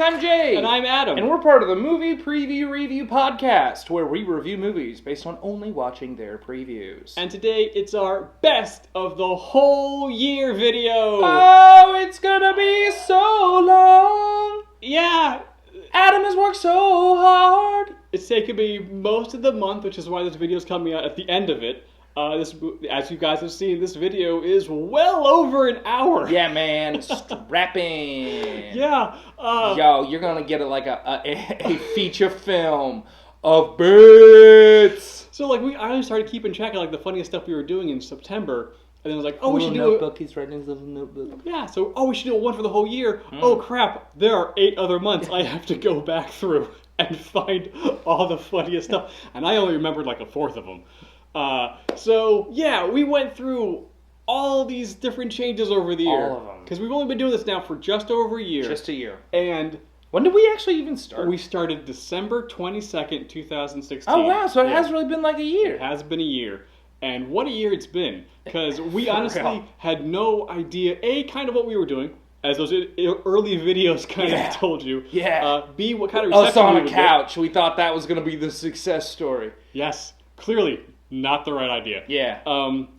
I'm Jay. And I'm Adam. And we're part of the Movie Preview Review Podcast, where we review movies based on only watching their previews. And today, it's our best of the whole year video. Oh, it's gonna be so long. Yeah. Adam has worked so hard. It's taken me most of the month, which is why this video is coming out at the end of it. As you guys have seen, this video is well over an hour. Yeah, man. Strapping. Yeah. Yo, you're gonna get a feature film of bits. So, I only started keeping track of, the funniest stuff we were doing in September. And then I was like, we should do notebook. He's writing his little notebook. Yeah, so, we should do one for the whole year. Oh, crap. There are 8 other months I have to go back through and find all the funniest stuff. And I only remembered, a fourth of them. We went through all these different changes over the year. All of them. Because we've only been doing this now for just over a year. Just a year. And when did we actually even start? We started December 22nd, 2016. Oh, wow. So it has really been a year. It has been a year. And what a year it's been. Because we honestly had no idea, A, kind of what we were doing, as those early videos kind of told you. Yeah. B, what kind of reception Us on we a would couch. We thought that was going to be the success story. Yes. Clearly. Not the right idea. Yeah.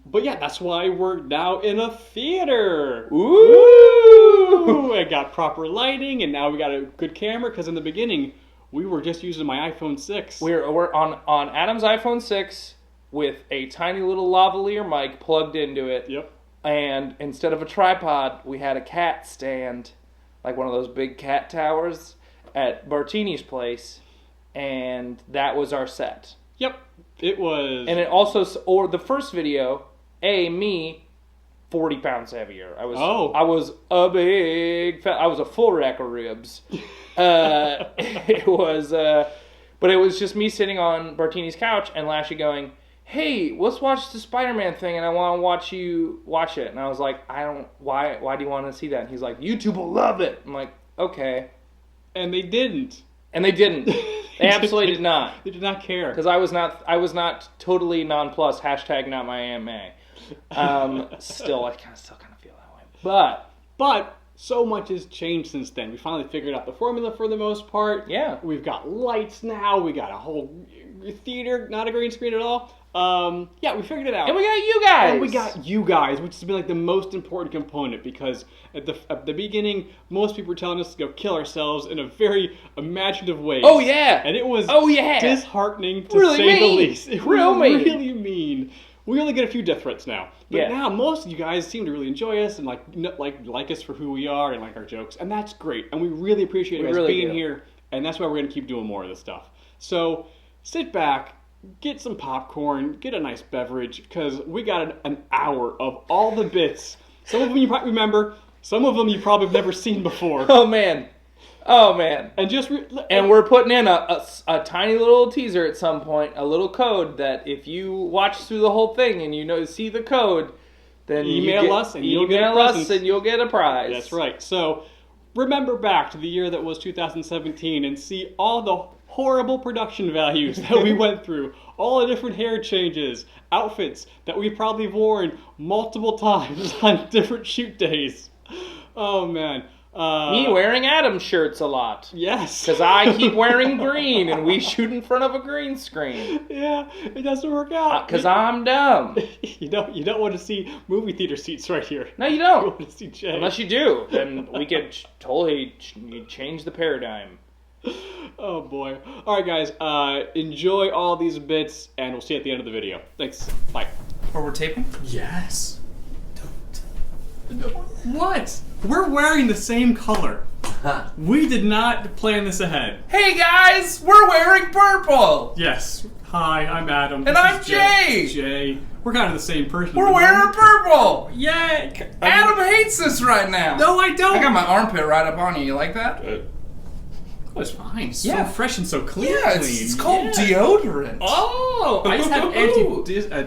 But yeah, that's why we're now in a theater. Ooh! I got proper lighting, and now we got a good camera, because in the beginning, we were just using my iPhone 6. We're on Adam's iPhone 6 with a tiny little lavalier mic plugged into it. Yep. And instead of a tripod, we had a cat stand, like one of those big cat towers at Bartini's place, and that was our set. Yep. It was... And it also... Or the first video, me, 40 pounds heavier. I was a big... I was a full rack of ribs. It was... but it was just me sitting on Bartini's couch and Lashy going, hey, let's watch the Spider-Man thing and I want to watch you watch it. And I was like, why do you want to see that? And he's like, YouTube will love it. I'm like, okay. And they didn't. And they didn't. They absolutely did not. They did not care. Because I was not totally nonplussed. # not my AMA. Still, I still kind of feel that way. But so much has changed since then. We finally figured out the formula for the most part. Yeah. We've got lights now. We got a whole theater, not a green screen at all. We figured it out. And we got you guys. Which has been the most important component, because at the beginning, most people were telling us to go kill ourselves in a very imaginative way. Oh yeah. And it was disheartening to really say mean. the least. It Real was mean. really mean. We only get a few death threats now. But now most of you guys seem to really enjoy us and like us for who we are and like our jokes. And that's great. And we really appreciate you guys being here. And that's why we're going to keep doing more of this stuff. So sit back, get some popcorn, get a nice beverage, because we got an hour of all the bits. Some of them you probably remember. Some of them you probably have never seen before. Oh man. And and we're putting in a tiny little teaser at some point, a little code that if you watch through the whole thing and see the code, then email us and you'll get a prize. That's right. So remember back to the year that was 2017 and see all the horrible production values that we went through, all the different hair changes, outfits that we probably worn multiple times on different shoot days. Oh man. Me wearing Adam shirts a lot. Yes. Because I keep wearing green and we shoot in front of a green screen. Yeah, it doesn't work out. Because I'm dumb. You don't want to see movie theater seats right here. No, you don't. You want to see Jay. Unless you do. Then we could totally change the paradigm. Oh boy. Alright guys, enjoy all these bits and we'll see you at the end of the video. Thanks. Bye. Or we're taping? Yes. What? We're wearing the same color. We did not plan this ahead. Hey guys, we're wearing purple. Yes. Hi, I'm Adam. And I'm Jay. Jay. We're kind of the same person. We're wearing purple. Yay. Adam hates this right now. No, I don't. I got my armpit right up on you. You like that? Oh, it's fine. It's so fresh and so clean. Yeah, it's called deodorant. Oh, I just have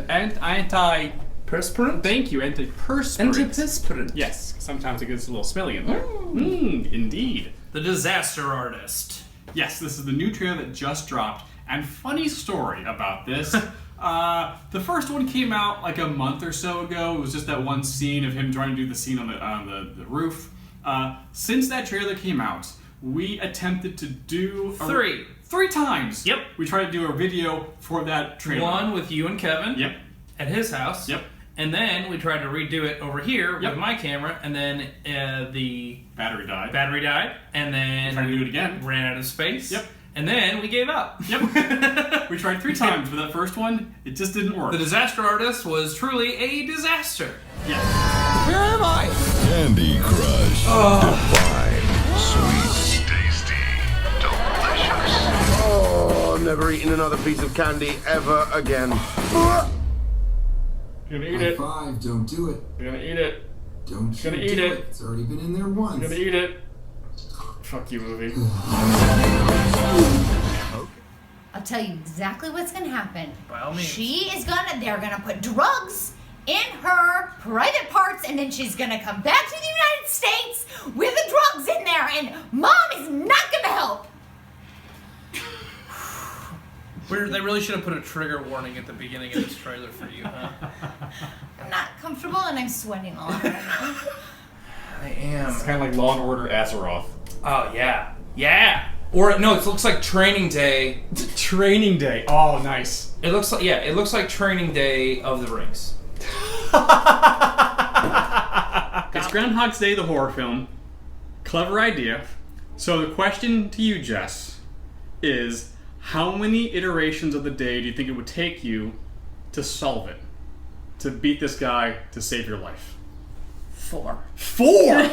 anti-perspirant. Thank you, antiperspirant. Antiperspirant. Yes, sometimes it gets a little smelly in there. Indeed. The Disaster Artist. Yes, this is the new trailer that just dropped. And funny story about this. The first one came out like a month or so ago. It was just that one scene of him trying to do the scene on the roof. Since that trailer came out, we attempted to do... Three times. Yep. We tried to do a video for that trailer. One with you and Kevin. Yep. At his house. Yep. And then we tried to redo it over here with my camera, and then the battery died. And then we tried to do it again. Ran out of space. Yep. And then we gave up. Yep. We tried 3 times, but that first one, it just didn't work. The disaster artist was truly a disaster. Yes. Where am I? Candy Crush. Divine. Sweet. Tasty. Delicious. Oh, I'm never eating another piece of candy ever again. You're gonna eat it. 5, don't do it. You're gonna eat it. Don't You're gonna eat do it. It's already been in there once. You're gonna eat it. Fuck you, movie. I'll tell you exactly what's gonna happen. By all means. They're gonna put drugs in her private parts, and then she's gonna come back to the United States with the drugs in there, and Mom is not gonna help. They really should have put a trigger warning at the beginning of this trailer for you, huh? I'm not comfortable, and I'm sweating a lot right now. I am. It's kind of like Law and Order Azeroth. Oh, yeah. Yeah! Or, no, it looks like Training Day. Training Day. Oh, nice. It looks like Training Day of the Rings. It's Groundhog's Day, the horror film. Clever idea. So the question to you, Jess, is how many iterations of the day do you think it would take you to solve it? To beat this guy to save your life? 4. 4?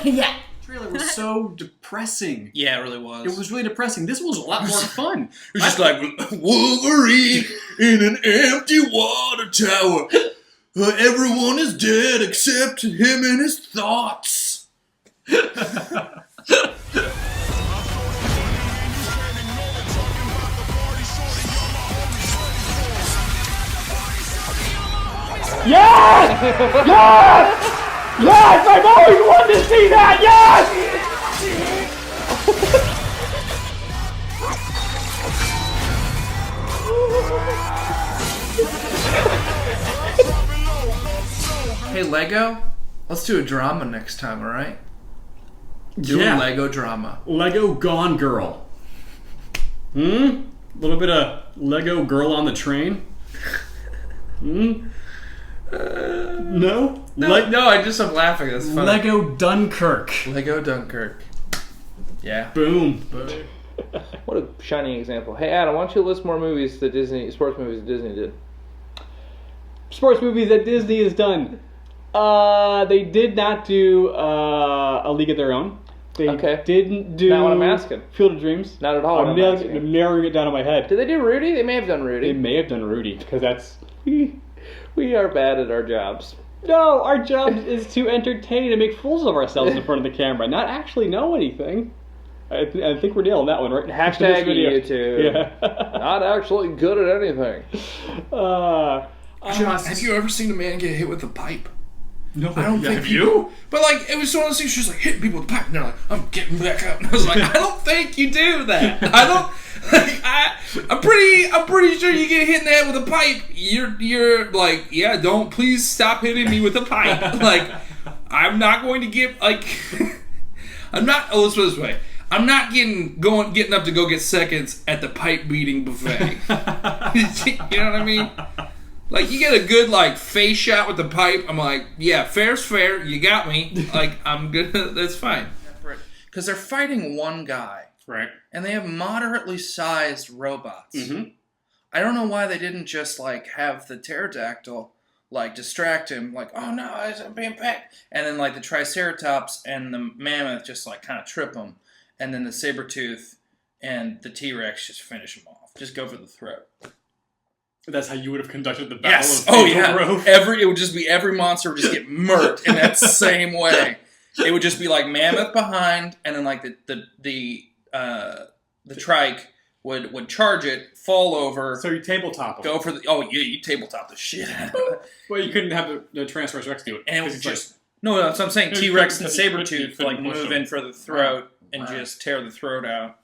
Yeah. The trailer was so depressing. Yeah, it really was. It was really depressing. This was a lot more fun. It was just like Wolverine in an empty water tower. Everyone is dead except him and his thoughts. Yes! Yes! Yes! I've always wanted to see that! Yes! Hey, Lego, let's do a drama next time, alright? Do a Lego drama. Lego Gone Girl. A little bit of Lego Girl on the Train. No? No, I'm laughing. That's funny. Lego Dunkirk. Lego Dunkirk. Yeah. Boom. What a shining example. Hey, Adam, why don't you list more movies that sports movies that Disney did? Sports movies that Disney has done. They did not do A League of Their Own. They didn't do... Not what I'm asking. Field of Dreams. Not at all. I'm narrowing it down in my head. Did they do Rudy? They may have done Rudy. They may have done Rudy, because that's... We are bad at our jobs. No, our job is to entertain and make fools of ourselves in front of the camera, not actually know anything. I think we're nailing that one, right? Hashtag YouTube. Yeah. Not actually good at anything. Josh, have you ever seen a man get hit with a pipe? No, I don't think have you? But like, it was one of those things. She's like hitting people with a pipe, and they're like, "I'm getting back up." And I was like, "I don't think you do that. I don't. Like, I'm pretty sure you get hit in the head with a pipe. You're like, yeah. Don't please stop hitting me with a pipe. Like, I'm not going to get like. I'm not. Oh, let's put it this way. I'm not getting up to go get seconds at the pipe beating buffet. You know what I mean? Like, you get a good, like, face shot with the pipe, I'm like, yeah, fair's fair, you got me. Like, I'm good, that's fine. Because they're fighting one guy. Right. And they have moderately sized robots. Mm-hmm. I don't know why they didn't just, like, have the pterodactyl, like, distract him, like, oh no, I'm being pecked. And then, like, the triceratops and the mammoth just, like, kind of trip him. And then the saber-tooth and the T-Rex just finish him off. Just go for the throat. That's how you would have conducted the battle Yes. of Oh, Hazel yeah. Grove. It would just be every monster would just get murked in that same way. It would just be like mammoth behind, and then like the trike would charge it, fall over. So you tabletop them. Go for you tabletop the shit out of it. Well, you couldn't have the Tyrannosaurus Rex do it. And it was just like, no, that's what I'm saying. T-Rex and you Sabertooth couldn't like push move them. in for the throat and just tear the throat out.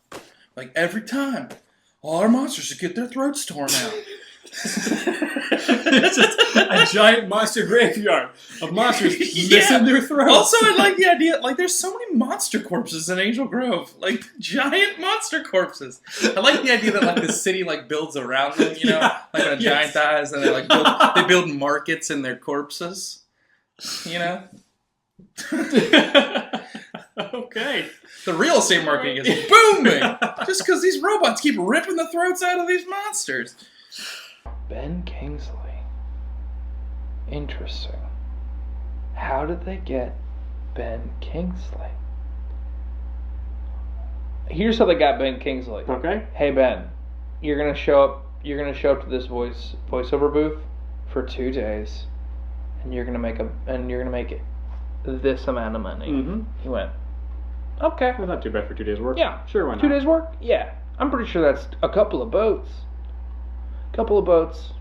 Like every time, all our monsters should get their throats torn out. It's just a giant monster graveyard of monsters missing their throats. Also, I like the idea, like, there's so many monster corpses in Angel Grove. Like, giant monster corpses. I like the idea that, like, the city, like, builds around them, you know? Like, when a giant dies, and they, like, build markets in their corpses. You know? Okay. The real estate market is booming! Just because these robots keep ripping the throats out of these monsters. Ben Kingsley. Interesting. How did they get Ben Kingsley? Here's how they got Ben Kingsley. Okay. Hey Ben, you're gonna show up to this voiceover booth for 2 days, and you're gonna make it this amount of money. Mm-hmm. He went, okay. That's not too bad for 2 days' work. Yeah. Sure, why not? 2 days work? Yeah. I'm pretty sure that's a couple of boats.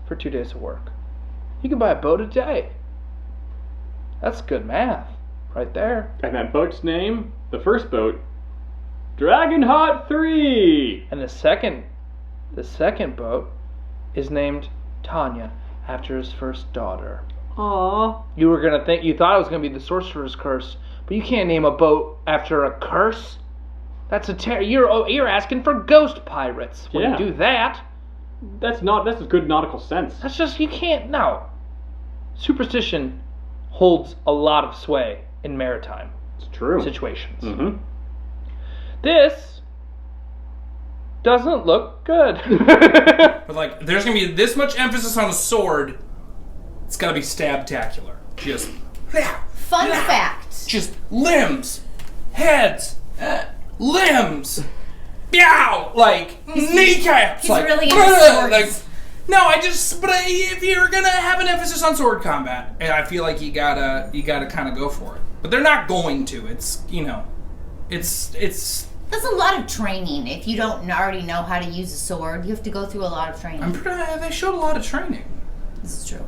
For 2 days of work. You can buy a boat a day. That's good math right there. And that boat's name, the first boat, Dragonheart 3. And the second boat is named Tanya, after his first daughter. Aww. You thought it was gonna be the Sorcerer's Curse, but you can't name a boat after a curse. That's you're asking for ghost pirates when you do that. That's a good nautical sense. That's just, you can't, no. Superstition holds a lot of sway in maritime situations. Mm-hmm. This doesn't look good. But, like, there's going to be this much emphasis on a sword, it's got to be stabtacular. Just... Fun fact. Just limbs, heads, limbs, meow, like kneecaps. He's like, really into swords. Like, no, but if you're gonna have an emphasis on sword combat, I feel like you gotta kind of go for it. But they're not going to. It's That's a lot of training. If you don't already know how to use a sword, you have to go through a lot of training. They showed a lot of training. This is true.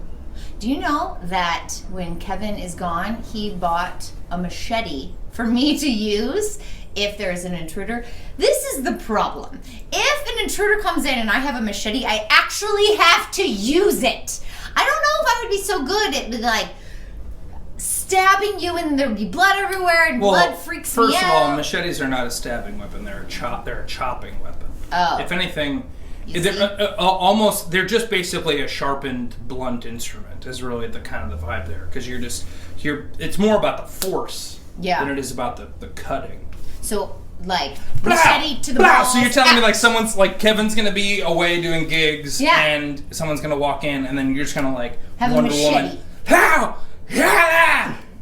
Do you know that when Kevin is gone, he bought a machete for me to use if there's an intruder? This is the problem. If an intruder comes in and I have a machete, I actually have to use it. I don't know if I would be so good at, like, stabbing you and there'd be blood everywhere and blood freaks me out. First of all, machetes are not a stabbing weapon. They're a chopping weapon. Oh. If anything... They're just basically a sharpened, blunt instrument. Is really the kind of the vibe there, because it's more about the force than it is about the cutting. So, like, machete to the balls. So you're telling me, like, someone's like Kevin's gonna be away doing gigs, and someone's gonna walk in, and then you're just gonna like have Wonder a machete. Woman. How?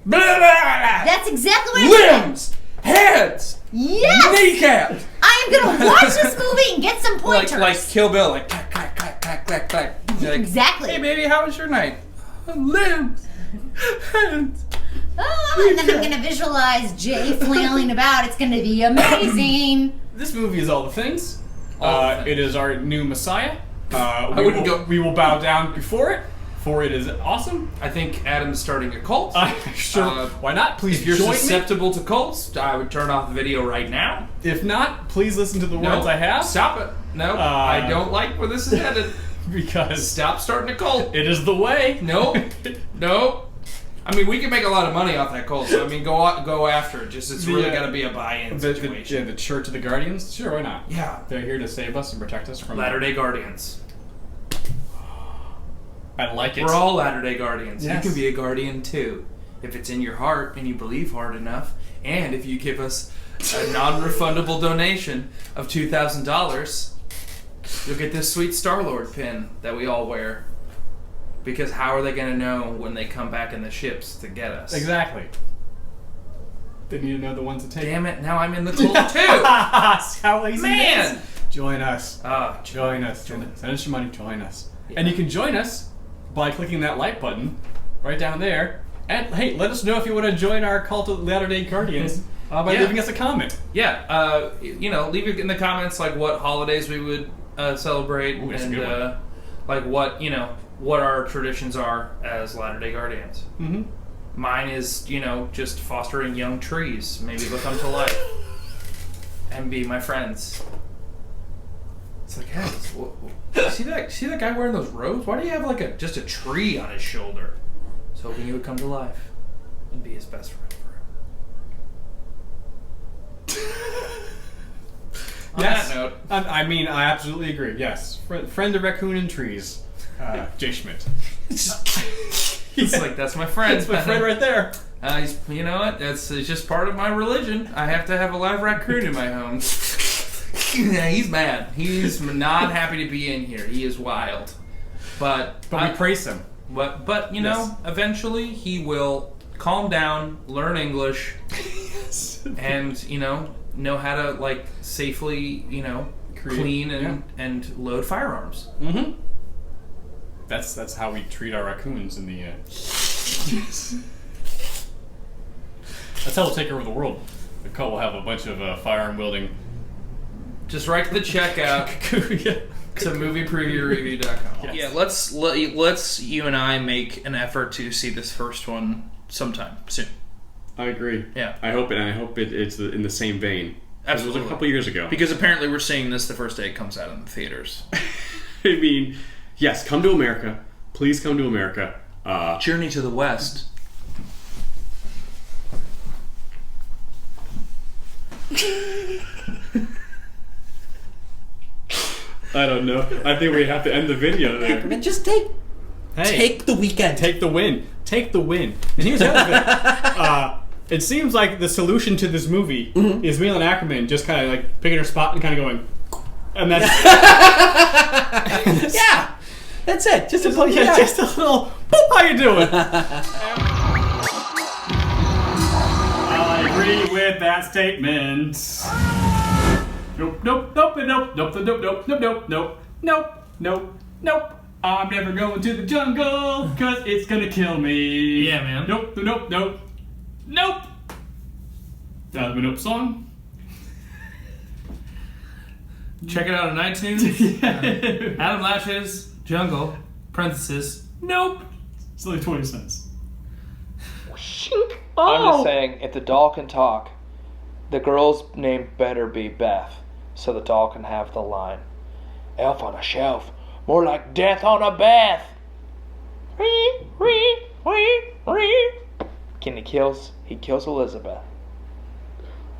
That's exactly what I'm limbs, heads, yes, kneecaps. I am gonna watch this movie and get some pointers. Like Kill Bill, like clack, clack, clack, clack, clack, clack. Like, exactly. Hey baby, how was your night? Limbs, heads. Oh, and then I'm gonna visualize Jay flailing about. It's gonna be amazing. This movie is all the things. It is our new Messiah. We will bow down before it, for it is awesome. I think Adam's starting a cult. Sure. Why not? Please if you're join susceptible to cults, I would turn off the video right now. If not, please listen to the words I have. Stop it. No, I don't like where this is headed. Because stop starting a cult. It is the way. Nope. Nope. I mean, we can make a lot of money off that cult, so I mean, go after it. Just it's really got to be a buy-in situation. The Church of the Guardians? Sure, why not? Yeah. They're here to save us and protect us from Latter-day Guardians. I like it. We're all Latter-day Guardians. Yes. You can be a guardian too, if it's in your heart and you believe hard enough, and if you give us a non-refundable donation of $2,000, you'll get this sweet Star-Lord pin that we all wear. Because how are they going to know when they come back in the ships to get us? Exactly. They need to know the ones to take. Damn it! Now I'm in the cult too. How lazy man! It is. Join us. Join us. Send us your money. Join us. Yeah. And you can join us by clicking that like button right down there. And hey, let us know if you want to join our cult of Latter-day Guardians by leaving us a comment. Yeah. Leave it in the comments like what holidays we would celebrate. Ooh, and like what our traditions are as Latter-day Guardians. Mm-hmm. Mine is, just fostering young trees. Maybe look them to life. And be my friends. It's like, hey, see that guy wearing those robes? Why do you have like just a tree on his shoulder? I was hoping he would come to life and be his best friend forever. On that note, I mean, I absolutely agree. Yes, friend of raccoon and trees, Jay Schmidt. It's like, that's my friend. That's my friend right there. You know what? It's just part of my religion. I have to have a live raccoon in my home. Yeah, he's mad. He's not happy to be in here. He is wild. But we praise him. But you know, eventually he will calm down, learn English, and know how to like safely clean and load firearms. Mm-hmm. That's how we treat our raccoons in the. That's how we'll take over the world. The cult will have a bunch of firearm wielding. Just write to the checkout to moviepreviewreview.com. Yes. Yeah, let's you and I make an effort to see this first one sometime soon. I agree. Yeah, I hope it's in the same vein. Absolutely. It was a couple years ago. Because apparently we're seeing this the first day it comes out in the theaters. I mean, yes, come to America. Please come to America. Journey to the West. I don't know. I think we have to end the video there. Just take the weekend. Take the win. Take the win. And here's the other thing. It seems like the solution to this movie is Milan Ackerman just kind of like picking her spot and kind of going, and that's yeah, that's it. Just a little, just a little. Boop, how you doing? I agree with that statement. Nope, nope, nope, nope, nope, nope, nope, nope, nope, nope, nope, nope, nope. I'm never going to the jungle because it's gonna kill me. Yeah, man. Nope, nope, nope, nope. That was my nope song. Check it out on iTunes. Adam Lashes, Jungle, parenthesis, nope. It's only 20 cents. I'm just saying, if the doll can talk, the girl's name better be Beth, so the doll can have the line. Elf on a shelf, more like death on a bath. He kills Elizabeth.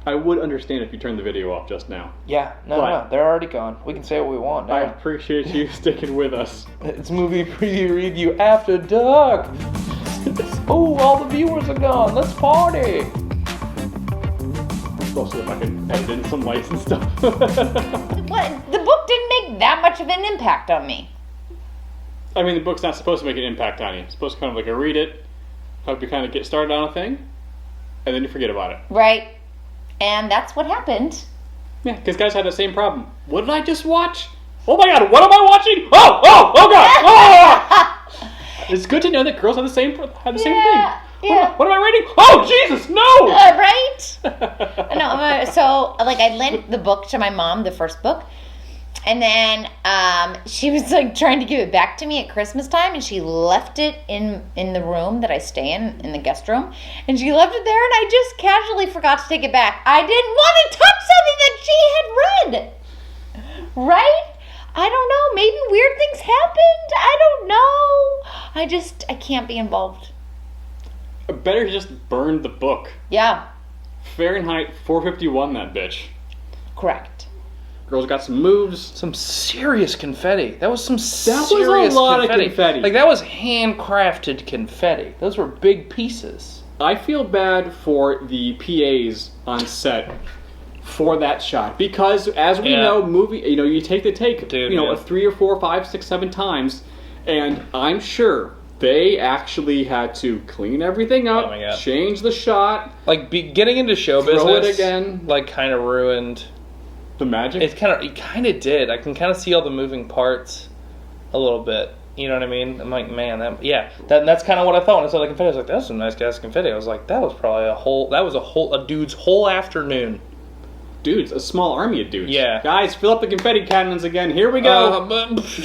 I would understand if you turned the video off just now. Yeah, no, they're already gone. We can say what we want now. I appreciate you sticking with us. It's movie preview review after dark. Oh, all the viewers are gone. Let's party. I'll see if I can edit in some lights and stuff. What? The book didn't make that much of an impact on me. I mean, the book's not supposed to make an impact on you. It's supposed to kind of like a read it, help you kind of get started on a thing, and then you forget about it. Right. And that's what happened. Yeah, because guys had the same problem. What did I just watch? Oh my god, what am I watching? Oh god! Oh! It's good to know that girls have the same thing. Yeah. What am I reading? Oh, Jesus, no! Right? No, so, like, I lent the book to my mom, the first book, and then she was, like, trying to give it back to me at Christmas time, and she left it in the room that I stay in the guest room, and she left it there, and I just casually forgot to take it back. I didn't want to touch something that she had read! Right? I don't know. Maybe weird things happened. I don't know. I can't be involved. Better just burn the book. Yeah. Fahrenheit 451, that bitch. Correct. Girls got some moves. Some serious confetti. That was some serious confetti. That was a lot of confetti. Like, that was handcrafted confetti. Those were big pieces. I feel bad for the PAs on set for that shot, because as we know, you take the take, a 3 or 4, 5, 6, 7 times, and I'm sure they actually had to clean everything up, change the shot, like getting into show throw business it again, like kind of ruined the magic. It kind of did. I can kind of see all the moving parts a little bit. You know what I mean? I'm like, man, that's kind of what I thought when I saw the confetti. I was like, that's some nice gas confetti. I was like, that was probably a dude's whole afternoon. Dudes, a small army of dudes. Yeah. Guys, fill up the confetti cannons again. Here we go.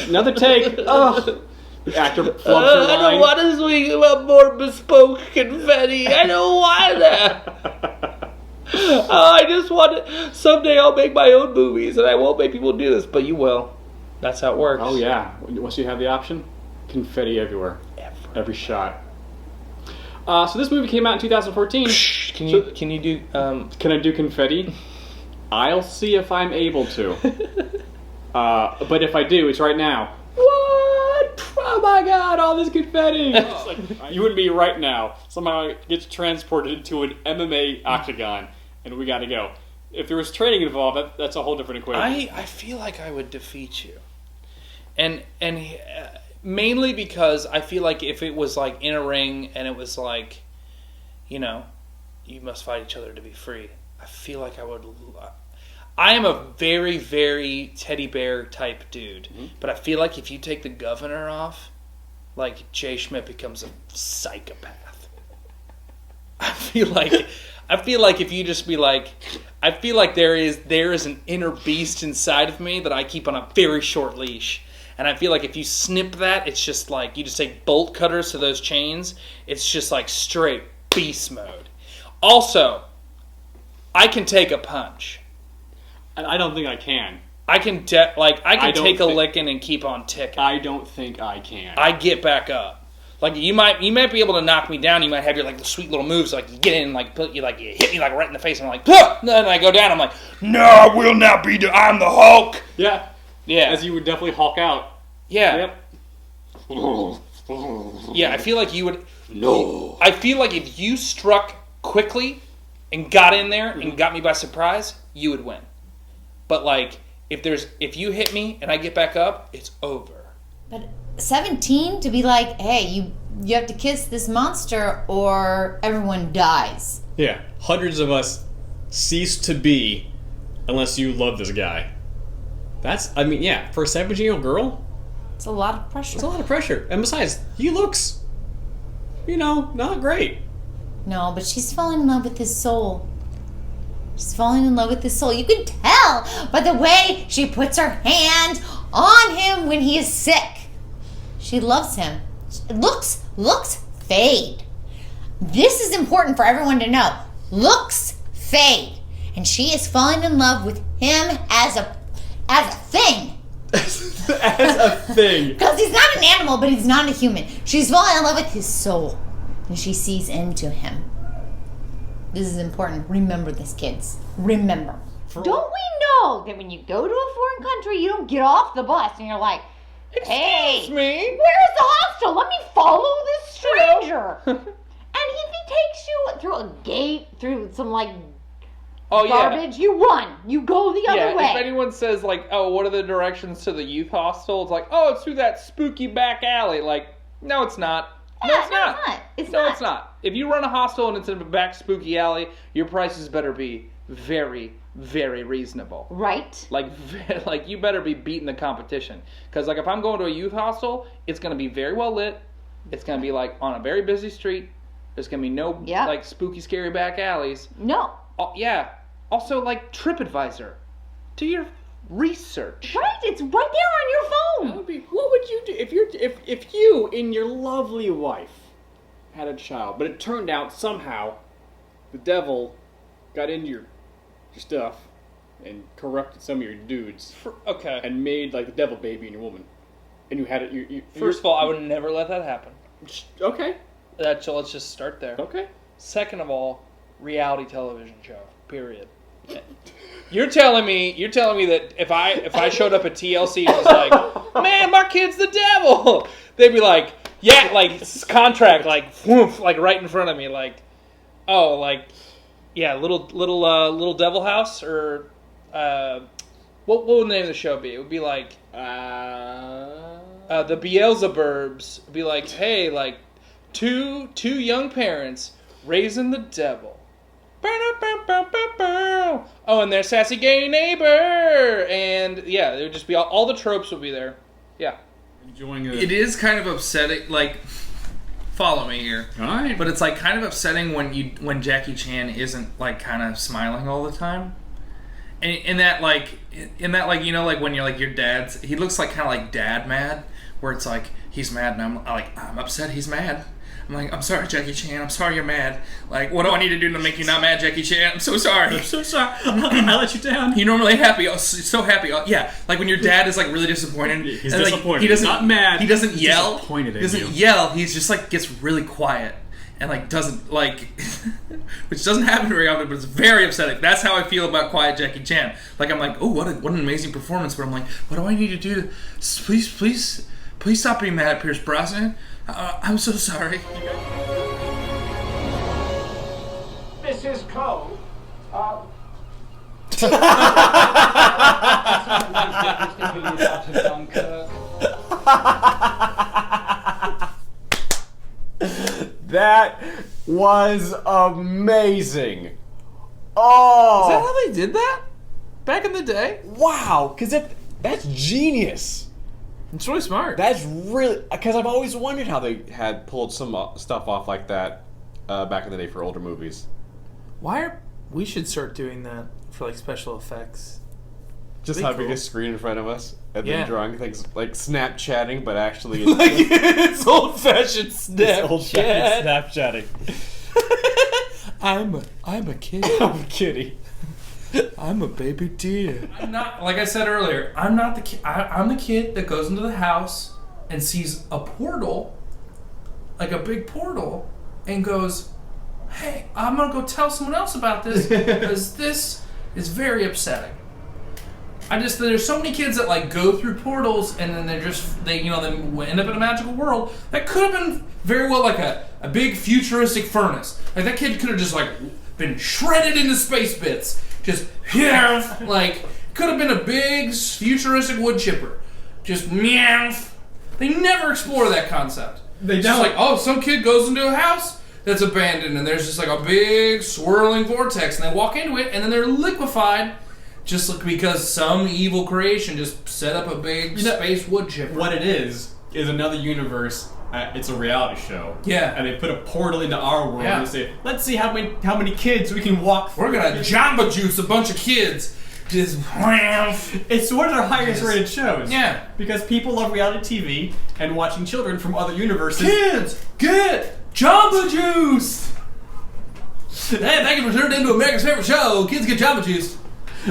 Another take. The actor flubs her line. I don't want to swing about more bespoke confetti. I don't want that. I just want to. Someday I'll make my own movies, and I won't make people do this, but you will. That's how it works. Oh yeah. Once you have the option, confetti everywhere. Every shot. So this movie came out in 2014. Can you do? Can I do confetti? I'll see if I'm able to. But if I do, it's right now. What? Oh my God! All this confetti. You and me right now. Somehow it gets transported into an MMA octagon, and we got to go. If there was training involved, that's a whole different equation. I feel like I would defeat you, and mainly because I feel like if it was like in a ring and it was like, you must fight each other to be free. I feel like I would. I am a very, very teddy bear type dude, but I feel like if you take the governor off, like Jay Schmidt becomes a psychopath. I feel like if you just be like, I feel like there is an inner beast inside of me that I keep on a very short leash. And I feel like if you snip that, it's just like, you just take bolt cutters to those chains, it's just like straight beast mode. Also, I can take a punch. I don't think I can. I can take a licking and keep on ticking. I don't think I can. I get back up. Like you might be able to knock me down. You might have your like sweet little moves, like you get in, like you hit me like right in the face, and I'm like, "Puh!" And then I go down. I'm like, "No, I will not be. I'm the Hulk." Yeah. As you would definitely Hulk out. Yeah. Yep. Yeah, I feel like you would. No. I feel like if you struck quickly and got in there and got me by surprise, you would win. But like, if you hit me and I get back up, it's over. But 17 to be like, hey, you have to kiss this monster or everyone dies. Yeah, hundreds of us cease to be unless you love this guy. For a 17-year-old girl, it's a lot of pressure. It's a lot of pressure. And besides, he looks, not great. No, but she's falling in love with his soul. She's falling in love with his soul. You can tell by the way she puts her hand on him when he is sick. She loves him. Looks fade. This is important for everyone to know. Looks fade. And she is falling in love with him as a thing. As a thing. Because he's not an animal, but he's not a human. She's falling in love with his soul. And she sees into him. This is important. Remember this, kids. Remember. Don't we know that when you go to a foreign country, you don't get off the bus and you're like, hey, Excuse me? Where's the hostel? Let me follow this stranger. And if he takes you through a gate, through some garbage, you run. You go the other way. If anyone says like, oh, what are the directions to the youth hostel? It's like, oh, it's through that spooky back alley. Like, no, it's not. No, it's not. It's not. It's not. If you run a hostel and it's in a back spooky alley, your prices better be very, very reasonable. Right. Like you better be beating the competition. Because like if I'm going to a youth hostel, it's going to be very well lit. It's going to be like on a very busy street. There's going to be no like spooky, scary back alleys. No. Oh, yeah. Also like TripAdvisor. Do your research. Right. It's right there on your phone. What would you do if you and your lovely wife had a child, but it turned out somehow the devil got into your stuff and corrupted some of your dudes. Okay. And made like the devil baby in your woman, and you had it. First of all, I would never let that happen. Okay. So let's just start there. Okay. Second of all, reality television show. Period. You're telling me that if I showed up at TLC and was like, man, my kid's the devil, they'd be like, yeah, like contract, like whoof, like right in front of me, like, oh, like, yeah, little devil house, or what would the name of the show be? It would be like the Beelzeburbs. It'd be like, hey, like two young parents raising the devil. Oh, and their sassy gay neighbor, and yeah, it would just be all the tropes would be there. Yeah, enjoying it. It is kind of upsetting. Like, follow me here. All right, but it's like kind of upsetting when Jackie Chan isn't like kind of smiling all the time, and in that like when you're like your dad's, he looks like kind of like dad mad, where it's like he's mad and I'm upset he's mad. I'm like, I'm sorry, Jackie Chan. I'm sorry you're mad. Like, what do I need to do to make you not mad, Jackie Chan? I'm so sorry. I'm so sorry. I let you down. You're normally happy. Oh, so happy. Oh, yeah, like when your dad is like really disappointed. He's and, disappointed. Like, he doesn't, not mad. He doesn't yell. Disappointed in he doesn't you. yell. He's just like gets really quiet and like doesn't like, which doesn't happen very often, but it's very upsetting. That's how I feel about quiet Jackie Chan. Like I'm like, oh, what an amazing performance. But I'm like, what do I need to do to please stop being mad at Pierce Brosnan? I'm so sorry. Mrs. Cole, That was amazing. Oh, Is that how they did that back in the day? wow! Because that's genius. It's really smart. That's really because I've always wondered how they had pulled some stuff off like that back in the day for older movies. We should start doing that for like special effects. Just Pretty having cool. a screen in front of us and Yeah. then drawing things like Snapchatting, but actually Like it's old-fashioned Snapchatting. I'm a kid. I'm a kitty. I'm a baby deer. I'm not, like I said earlier, I'm not the kid. I'm the kid that goes into the house and sees a portal, like a big portal, and goes, hey, I'm going to go tell someone else about this because this is very upsetting. There's so many kids that like go through portals and then they end up in a magical world that could have been very well like a big futuristic furnace. Like that kid could have just like been shredded into space bits. Just, like, could have been a big futuristic wood chipper. Just, meow. They never explore that concept. They just like, oh, some kid goes into a house that's abandoned and there's just like a big swirling vortex and they walk into it and then they're liquefied just because some evil creation just set up a big space wood chipper. What it is another universe. It's a reality show. Yeah. And they put a portal into our world Yeah. and say, let's see how many kids we can walk through. We're gonna Jamba Juice a bunch of kids. Just It's one of their highest rated shows. Yeah. Because people love reality TV and watching children from other universes. Kids, get Jamba Juice! Hey, thank you for turning into America's favorite show. Kids get Jamba Juice.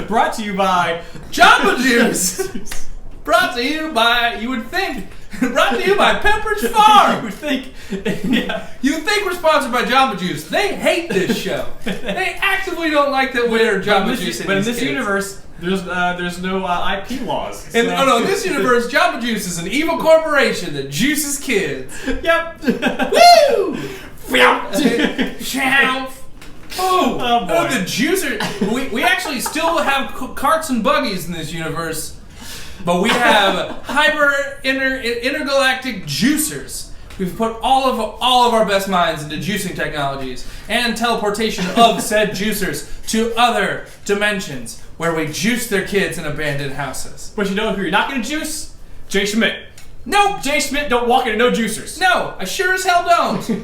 Brought to you by Jamba Juice! Brought to you by, you would think, brought to you by Pepperidge Farm! You would think, yeah. You would think we're sponsored by Jamba Juice. They hate this show. They actively don't like that we're Jamba Juice. But in this universe, there's no IP laws. In this universe, Jamba Juice is an evil corporation that juices kids. Yep. Woo! Oh, boy. the juicer. We actually still have carts and buggies in this universe, but we have intergalactic juicers. We've put all of our best minds into juicing technologies and teleportation of said juicers to other dimensions where we juice their kids in abandoned houses. But you know who you're not going to juice? Jay Schmidt. Nope. Jay Schmidt don't walk into no juicers. No, I sure as hell don't.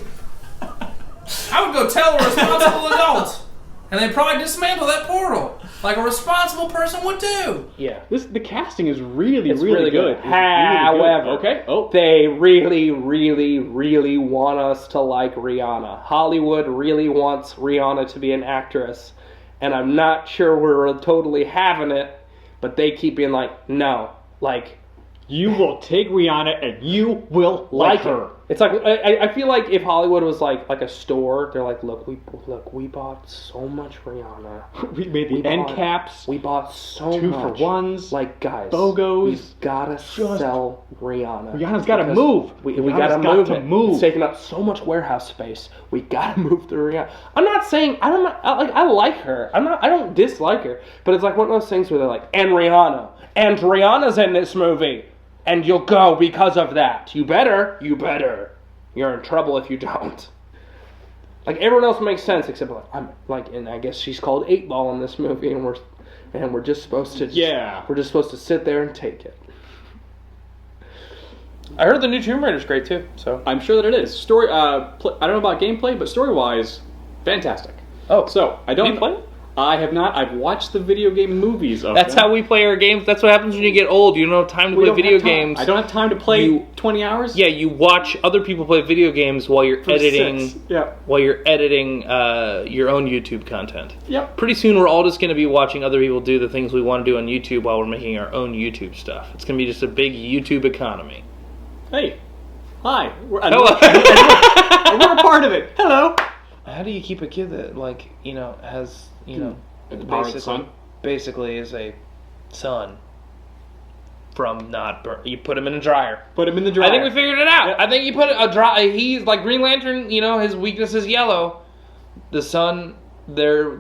I would go tell a responsible adult, and they'd probably dismantle that portal like a responsible person would do. Yeah. The casting is really It's really good. It's However, really good. Okay. Oh. they really, really, really want us to like Rihanna. Hollywood really wants Rihanna to be an actress, and I'm not sure we're totally having it, but they keep being like, no, like, You will take Rihanna and you will like her. It's like I feel like if Hollywood was like a store, they're like, look, we bought so much Rihanna. We made the end caps. We bought so 2 much. for 1s. Like, guys, BOGOs. we've gotta sell Rihanna. Rihanna's gotta Because move. We Rihanna's gotta got move to it. move. It's taking up so much warehouse space. We gotta move the Rihanna. I'm not saying I like her. I don't dislike her, but it's like one of those things where they're like, and Rihanna's in this movie. And you'll go because of that. You better. You're in trouble if you don't. Like, everyone else makes sense except and I guess she's called 8-Ball in this movie, and we're just supposed to we're just supposed to sit there and take it. I heard the new Tomb Raider's great too, so I'm sure that it is. Story I don't know about gameplay, but story-wise, fantastic. Oh, so I don't play it? I have not. I've watched the video game movies of That's them. how we play our games. That's what happens when you get old. You don't have time to play video games. I don't have time to play 20 hours? Yeah, you watch other people play video games while you're editing. 6. Yeah. While you're editing your own YouTube content. Yep. Pretty soon we're all just going to be watching other people do the things we want to do on YouTube while we're making our own YouTube stuff. It's going to be just a big YouTube economy. Hey. Hi. Hello. And we're a part of it. Hello. How do you keep a kid that, like, you know, has, you know, the power of the sun? Basically is a son from not you put him in a dryer. Put him in the dryer. I think we figured it out. Yep. I think you put a dry. He's like Green Lantern. You know, his weakness is yellow. The sun, their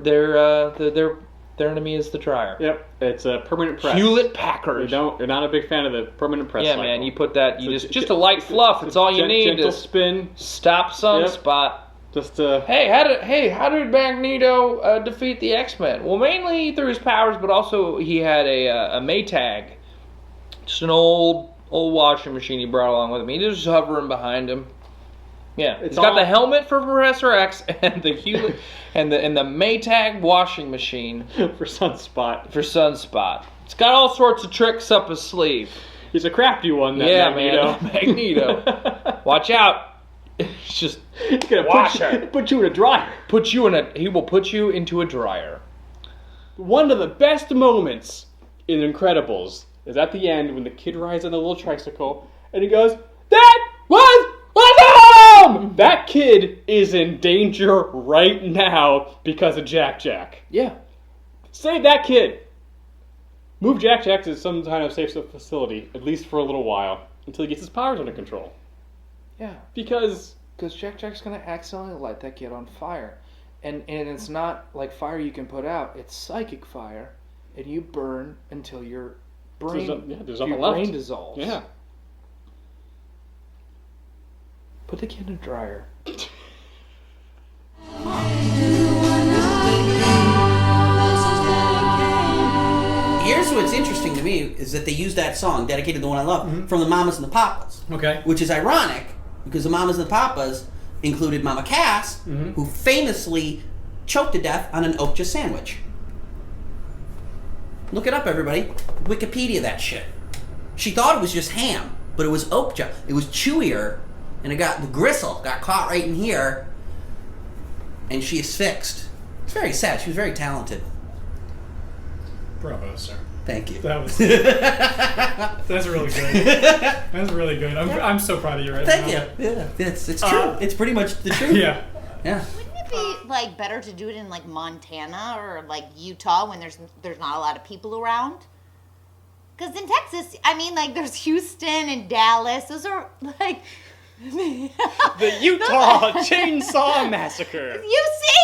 enemy is the dryer. Yep, it's a permanent press. Hewlett Packard. You're not a big fan of the permanent press. Yeah, cycle. man. You put that. You just a light fluff. It's all you need. Gentle to spin. Stop sunspot. Just Hey, how did Magneto defeat the X-Men? Well, mainly through his powers, but also he had a Maytag, just an old washing machine he brought along with him. He just hovering behind him. Yeah, he's got the helmet for Professor X and the Hewlett and the Maytag washing machine for Sunspot. It's got all sorts of tricks up his sleeve. He's a crafty one. Magneto. Man, Magneto. Watch out. It's just he's gonna put you in a dryer. He will put you into a dryer. One of the best moments in Incredibles is at the end when the kid rides on the little tricycle and he goes, "That was awesome!" That kid is in danger right now because of Jack. Yeah. Save that kid. Move Jack to some kind of safe facility, at least for a little while, until he gets his powers under control. Yeah, because Jack's gonna accidentally light that kid on fire, and it's not like fire you can put out. It's psychic fire, and you burn until your brain brain dissolves. Yeah. Put the kid in a dryer. Here's what's interesting to me is that they use that song, dedicated to the one I love, from the Mamas and the Papas. Okay. Which is ironic, because the Mamas and the Papas included Mama Cass, who famously choked to death on an Oakja sandwich. Look it up, everybody. Wikipedia that shit. She thought it was just ham, but it was Oakja. It was chewier, and the gristle got caught right in here, and she asphyxed. It's very sad. She was very talented. Bravo, sir. Thank you. That's really good. That's really good. I'm so proud of you right now. Thank you. Yeah, it's true. It's pretty much the truth. Yeah. Yeah. Wouldn't it be like better to do it in like Montana or like Utah when there's not a lot of people around? Because in Texas, I mean, like there's Houston and Dallas. Those are like the Utah Chainsaw Massacre. You see,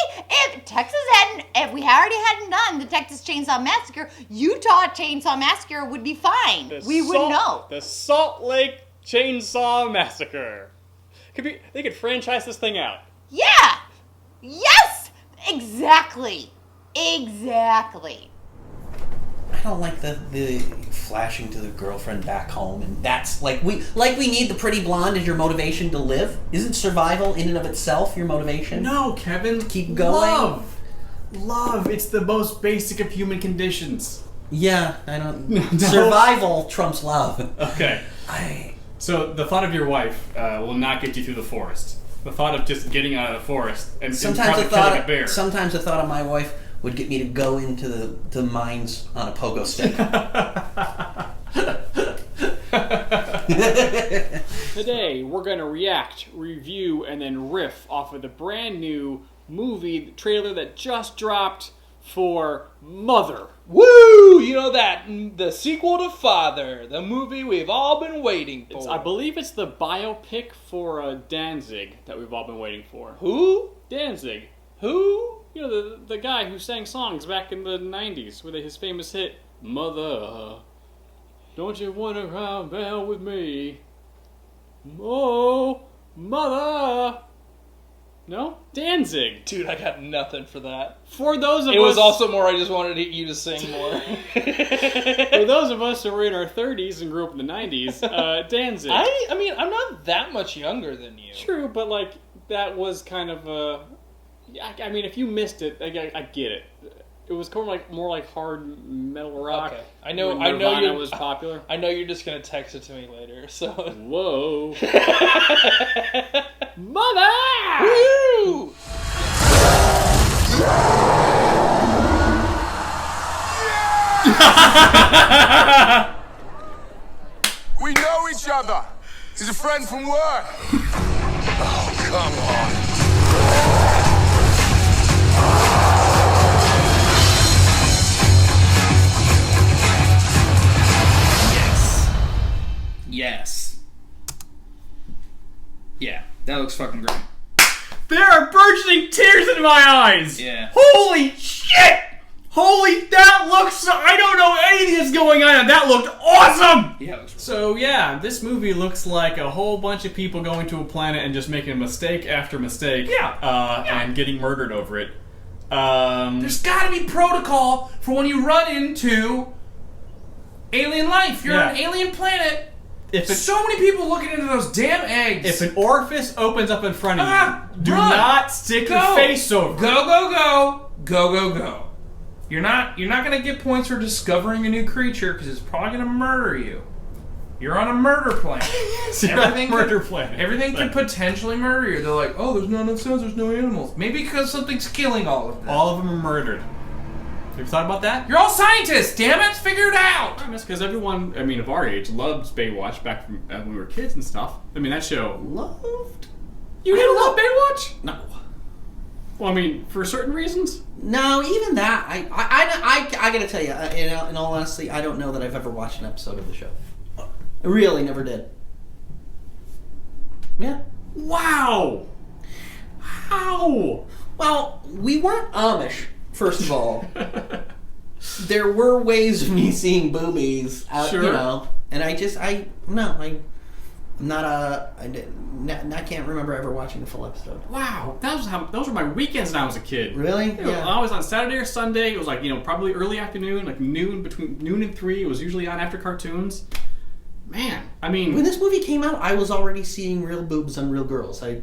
if we already hadn't done the Texas Chainsaw Massacre, Utah Chainsaw Massacre would be fine. We would know. The Salt Lake Chainsaw Massacre. They could franchise this thing out. Yeah. Yes. Exactly. I don't like the flashing to the girlfriend back home, and that's like we need the pretty blonde as your motivation to live. Isn't survival in and of itself your motivation? No, Kevin. Keep going. Love. It's the most basic of human conditions. Yeah, I don't. No. Survival trumps love. Okay. So the thought of your wife will not get you through the forest. The thought of just getting out of the forest and probably killing a bear. Sometimes the thought of my wife would get me to go into the mines on a pogo stick. Today, we're going to react, review, and then riff off of the brand new movie trailer that just dropped for Mother. Woo! You know that, the sequel to Father, the movie we've all been waiting for. I believe it's the biopic for Danzig that we've all been waiting for. Who? Danzig. Who? You know, the guy who sang songs back in the 90s with his famous hit, Mother, don't you want to cry bell with me? Oh, Mother. No? Danzig. Dude, I got nothing for that. For those of us... It was also more I just wanted you to sing more. For those of us who were in our 30s and grew up in the 90s, Danzig. I mean, I'm not that much younger than you. True, but like, that was kind of a... I mean, if you missed it, I get it. It was more like hard metal rock. Okay. I know you was popular. I know you're just gonna text it to me later. So. Whoa. Mother! Woo! We know each other. He's a friend from work. Oh, come on. Yes. Yeah, that looks fucking great. There are bursting tears in my eyes! Yeah. Holy shit! That looks... I don't know anything that's going on, and that looked awesome! Yeah, it looks So, yeah, this movie looks like a whole bunch of people going to a planet and just making mistake after mistake. And getting murdered over it. There's gotta be protocol for when you run into alien life. You're on an alien planet. So many people looking into those damn eggs. If an orifice opens up in front of you, do not stick your face over it. Go. You're not gonna get points for discovering a new creature because it's probably gonna murder you. You're on a murder planet. Everything can potentially murder you. They're like, oh, there's not enough cells, there's no animals. Maybe because something's killing all of them. All of them are murdered. Have you thought about that? You're all scientists, damn it! Figure it out! Because everyone, of our age, loves Baywatch back from when we were kids and stuff. I mean, that show... Loved? You didn't love Baywatch? No. Well, for certain reasons? No, even that. I gotta tell you, in all honesty, I don't know that I've ever watched an episode of the show. I really never did. Yeah. Wow! How? Well, we weren't Amish, first of all. There were ways of me seeing boobies out, sure. And I can't remember ever watching the full episode. Wow, those were my weekends when I was a kid. Really? Yeah. Always on Saturday or Sunday. It was probably early afternoon, between noon and 3. It was usually on after cartoons. Man, when this movie came out, I was already seeing real boobs on real girls. I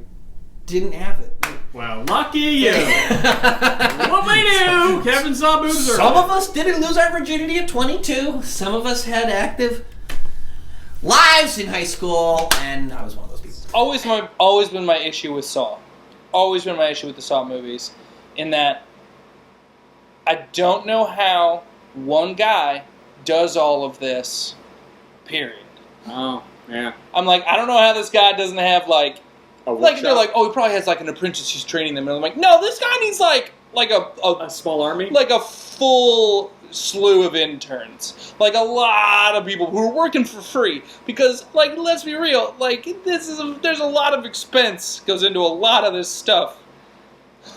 didn't have it. Well, lucky you. What we do? Kevin saw boobs early. Some of us didn't lose our virginity at 22. Some of us had active lives in high school, and I was one of those people. Always been my issue with Saw. Always been my issue with the Saw movies, in that I don't know how one guy does all of this. Period. Oh, yeah. I'm like, I don't know how this guy doesn't have a they're workshop? he probably has an apprentice who's training them, and I'm like, no, this guy needs a small army, a full slew of interns, a lot of people who are working for free, because let's be real, there's a lot of expense goes into a lot of this stuff.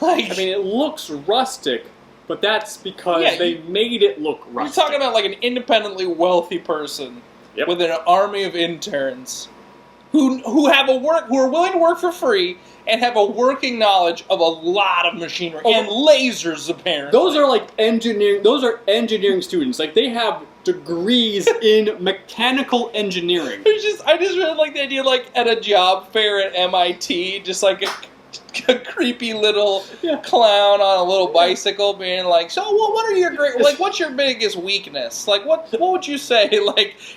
It looks rustic, but that's because they made it look rustic. You're talking about an independently wealthy person with an army of interns who are willing to work for free and have a working knowledge of a lot of machinery and lasers, apparently. Those are engineering. Those are engineering students. They have degrees in mechanical engineering. I just really like the idea, at a job fair at MIT, just a creepy little clown on a little bicycle, being so what are your what's your biggest weakness? What would you say?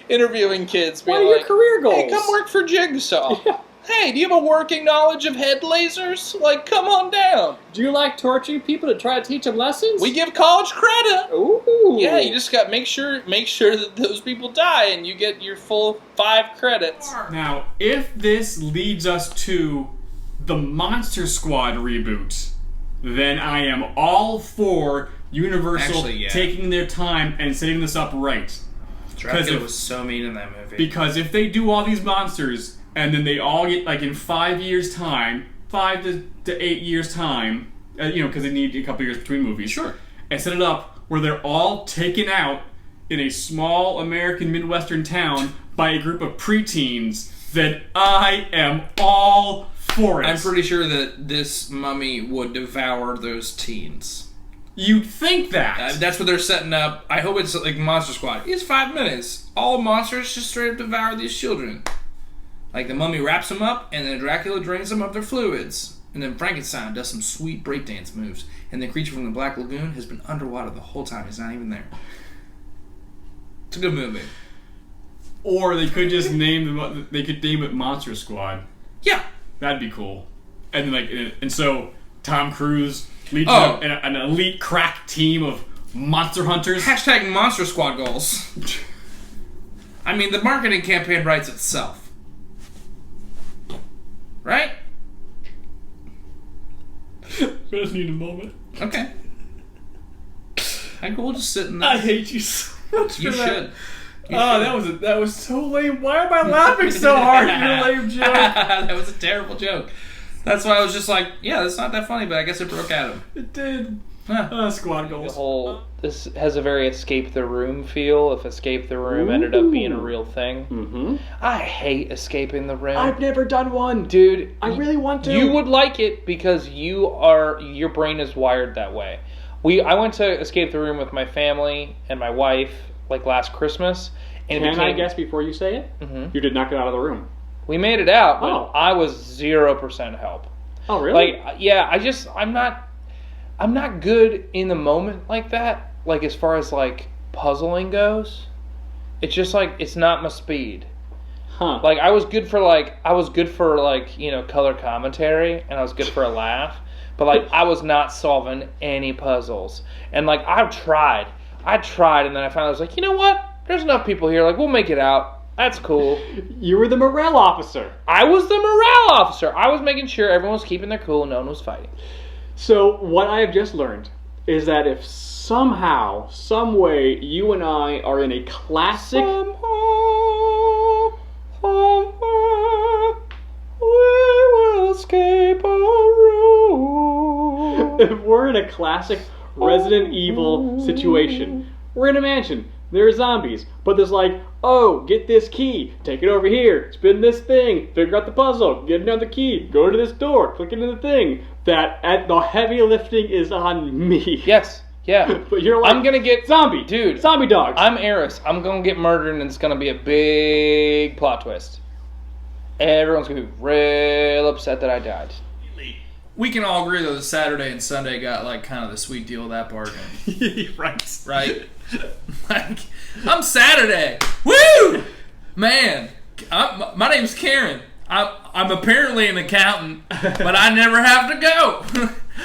Interviewing kids, being what are your career goals? Hey, come work for Jigsaw. Yeah. Hey, do you have a working knowledge of head lasers? Come on down. Do you like torturing people to try to teach them lessons? We give college credit. Ooh. Yeah, you just got make sure that those people die and you get your full 5 credits. Now, if this leads us to the Monster Squad reboot, then I am all for Universal taking their time and setting this up right. Dracula was so mean in that movie. Because if they do all these monsters and then they all get in 5 years' time, 5 to 8 years' time, because they need a couple years between movies. Sure. And set it up where they're all taken out in a small American Midwestern town by a group of preteens, then I am all for it. I'm pretty sure that this mummy would devour those teens. You'd think that. That's what they're setting up. I hope it's Monster Squad. It's 5 minutes. All monsters just straight up devour these children. The mummy wraps them up, and then Dracula drains them of their fluids. And then Frankenstein does some sweet breakdance moves. And the creature from the Black Lagoon has been underwater the whole time. He's not even there. It's a good movie. Or they could just name it Monster Squad. Yeah. That'd be cool. And then and so Tom Cruise leads an elite crack team of monster hunters. Hashtag Monster Squad goals. I mean, the marketing campaign writes itself. Right? I just need a moment. Okay. We'll just sit in there. I hate you so much. You should. That was so lame. Why am I laughing so hard at your lame joke? That was a terrible joke. That's why I was just like, yeah, that's not that funny, but I guess it broke Adam. It did. Squad goals. This has a very Escape the Room feel. If Escape the Room ended up being a real thing. Mm-hmm. I hate escaping the room. I've never done one. Dude. I really want to. You would like it because your brain is wired that way. I went to Escape the Room with my family and my wife like last Christmas. And Can I guess before you say it? Mm-hmm. You did not get out of the room. We made it out, but I was 0% help. Oh, really? Like, yeah, I'm not good in the moment like that. Like, as far as, like, puzzling goes. It's just, like, it's not my speed. Huh. Like, I was good for, you know, color commentary, and I was good for a laugh. But, like, I was not solving any puzzles. And, like, I tried, and then I finally was like, you know what? There's enough people here. Like, we'll make it out. That's cool. You were the morale officer. I was the morale officer. I was making sure everyone was keeping their cool and no one was fighting. So what I have just learned is that if somehow, some way, you and I are in a classic... we will escape a room. If we're in a classic Resident Evil situation, we're in a mansion. There's zombies, but there's like, oh, get this key, take it over here, spin this thing, figure out the puzzle, get another key, go to this door, click into the thing. The heavy lifting is on me. Yes, yeah. But you're like, I'm gonna get zombie, dude, zombie dogs. I'm Eris. I'm gonna get murdered, and it's gonna be a big plot twist. Everyone's gonna be real upset that I died. We can all agree that Saturday and Sunday got like kind of the sweet deal of that bargain. Right? Like, I'm Saturday. Woo! Man, my name's Karen. I'm apparently an accountant, but I never have to go.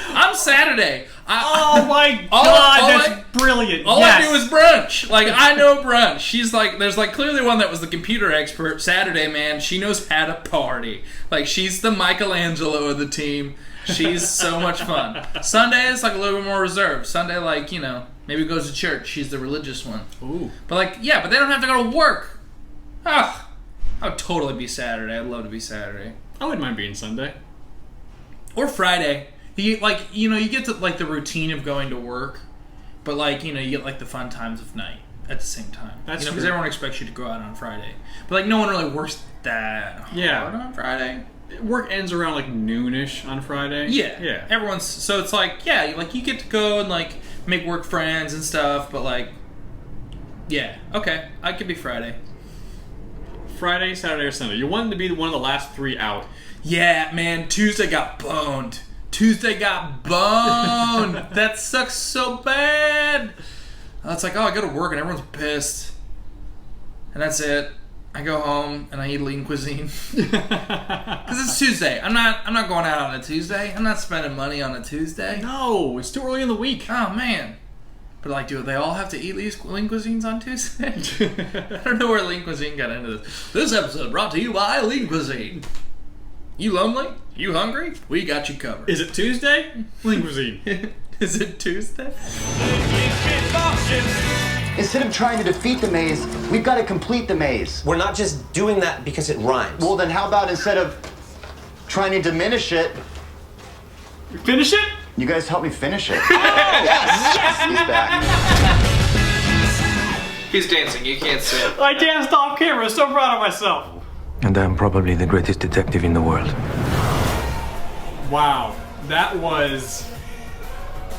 I'm Saturday. Oh my god, that's brilliant. All I do is brunch. Like, I know brunch. She's like, there's like clearly one that was the computer expert. Saturday, man, she knows how to party. Like, she's the Michelangelo of the team. She's so much fun. Sunday is like a little bit more reserved. Sunday, like, you know, maybe goes to church. She's the religious one. Ooh. But like, yeah, but they don't have to go to work. Ah, I would totally be Saturday. I'd love to be Saturday. I wouldn't mind being Sunday. Or Friday. You get to like the routine of going to work, but like, you know, you get like the fun times of night at the same time. That's because everyone expects you to go out on Friday. But like, no one really works that hard on Friday. Work ends around like noonish on Friday. Yeah. Everyone's so it's like, yeah, like you get to go and like make work friends and stuff, but like, yeah, okay, I could be Friday. Friday, Saturday, or Sunday. You wanted to be one of the last three out. Yeah, man, Tuesday got boned. That sucks so bad. It's like, oh, I go to work and everyone's pissed. And that's it. I go home and I eat lean cuisine. Because it's Tuesday. I'm not going out on a Tuesday. I'm not spending money on a Tuesday. No, it's too early in the week. Oh, man. But like, do they all have to eat lean cuisines on Tuesday? I don't know where lean cuisine got into this. This episode brought to you by Lean Cuisine. You lonely? You hungry? We got you covered. Is it Tuesday? Lean cuisine. Is it Tuesday? Instead of trying to defeat the maze, we've got to complete the maze. We're not just doing that because it rhymes. Well, then how about instead of trying to diminish it... Finish it? You guys help me finish it. Yes! He's back. He's dancing. You can't see it. I danced off camera. So proud of myself. And I'm probably the greatest detective in the world. Wow. That was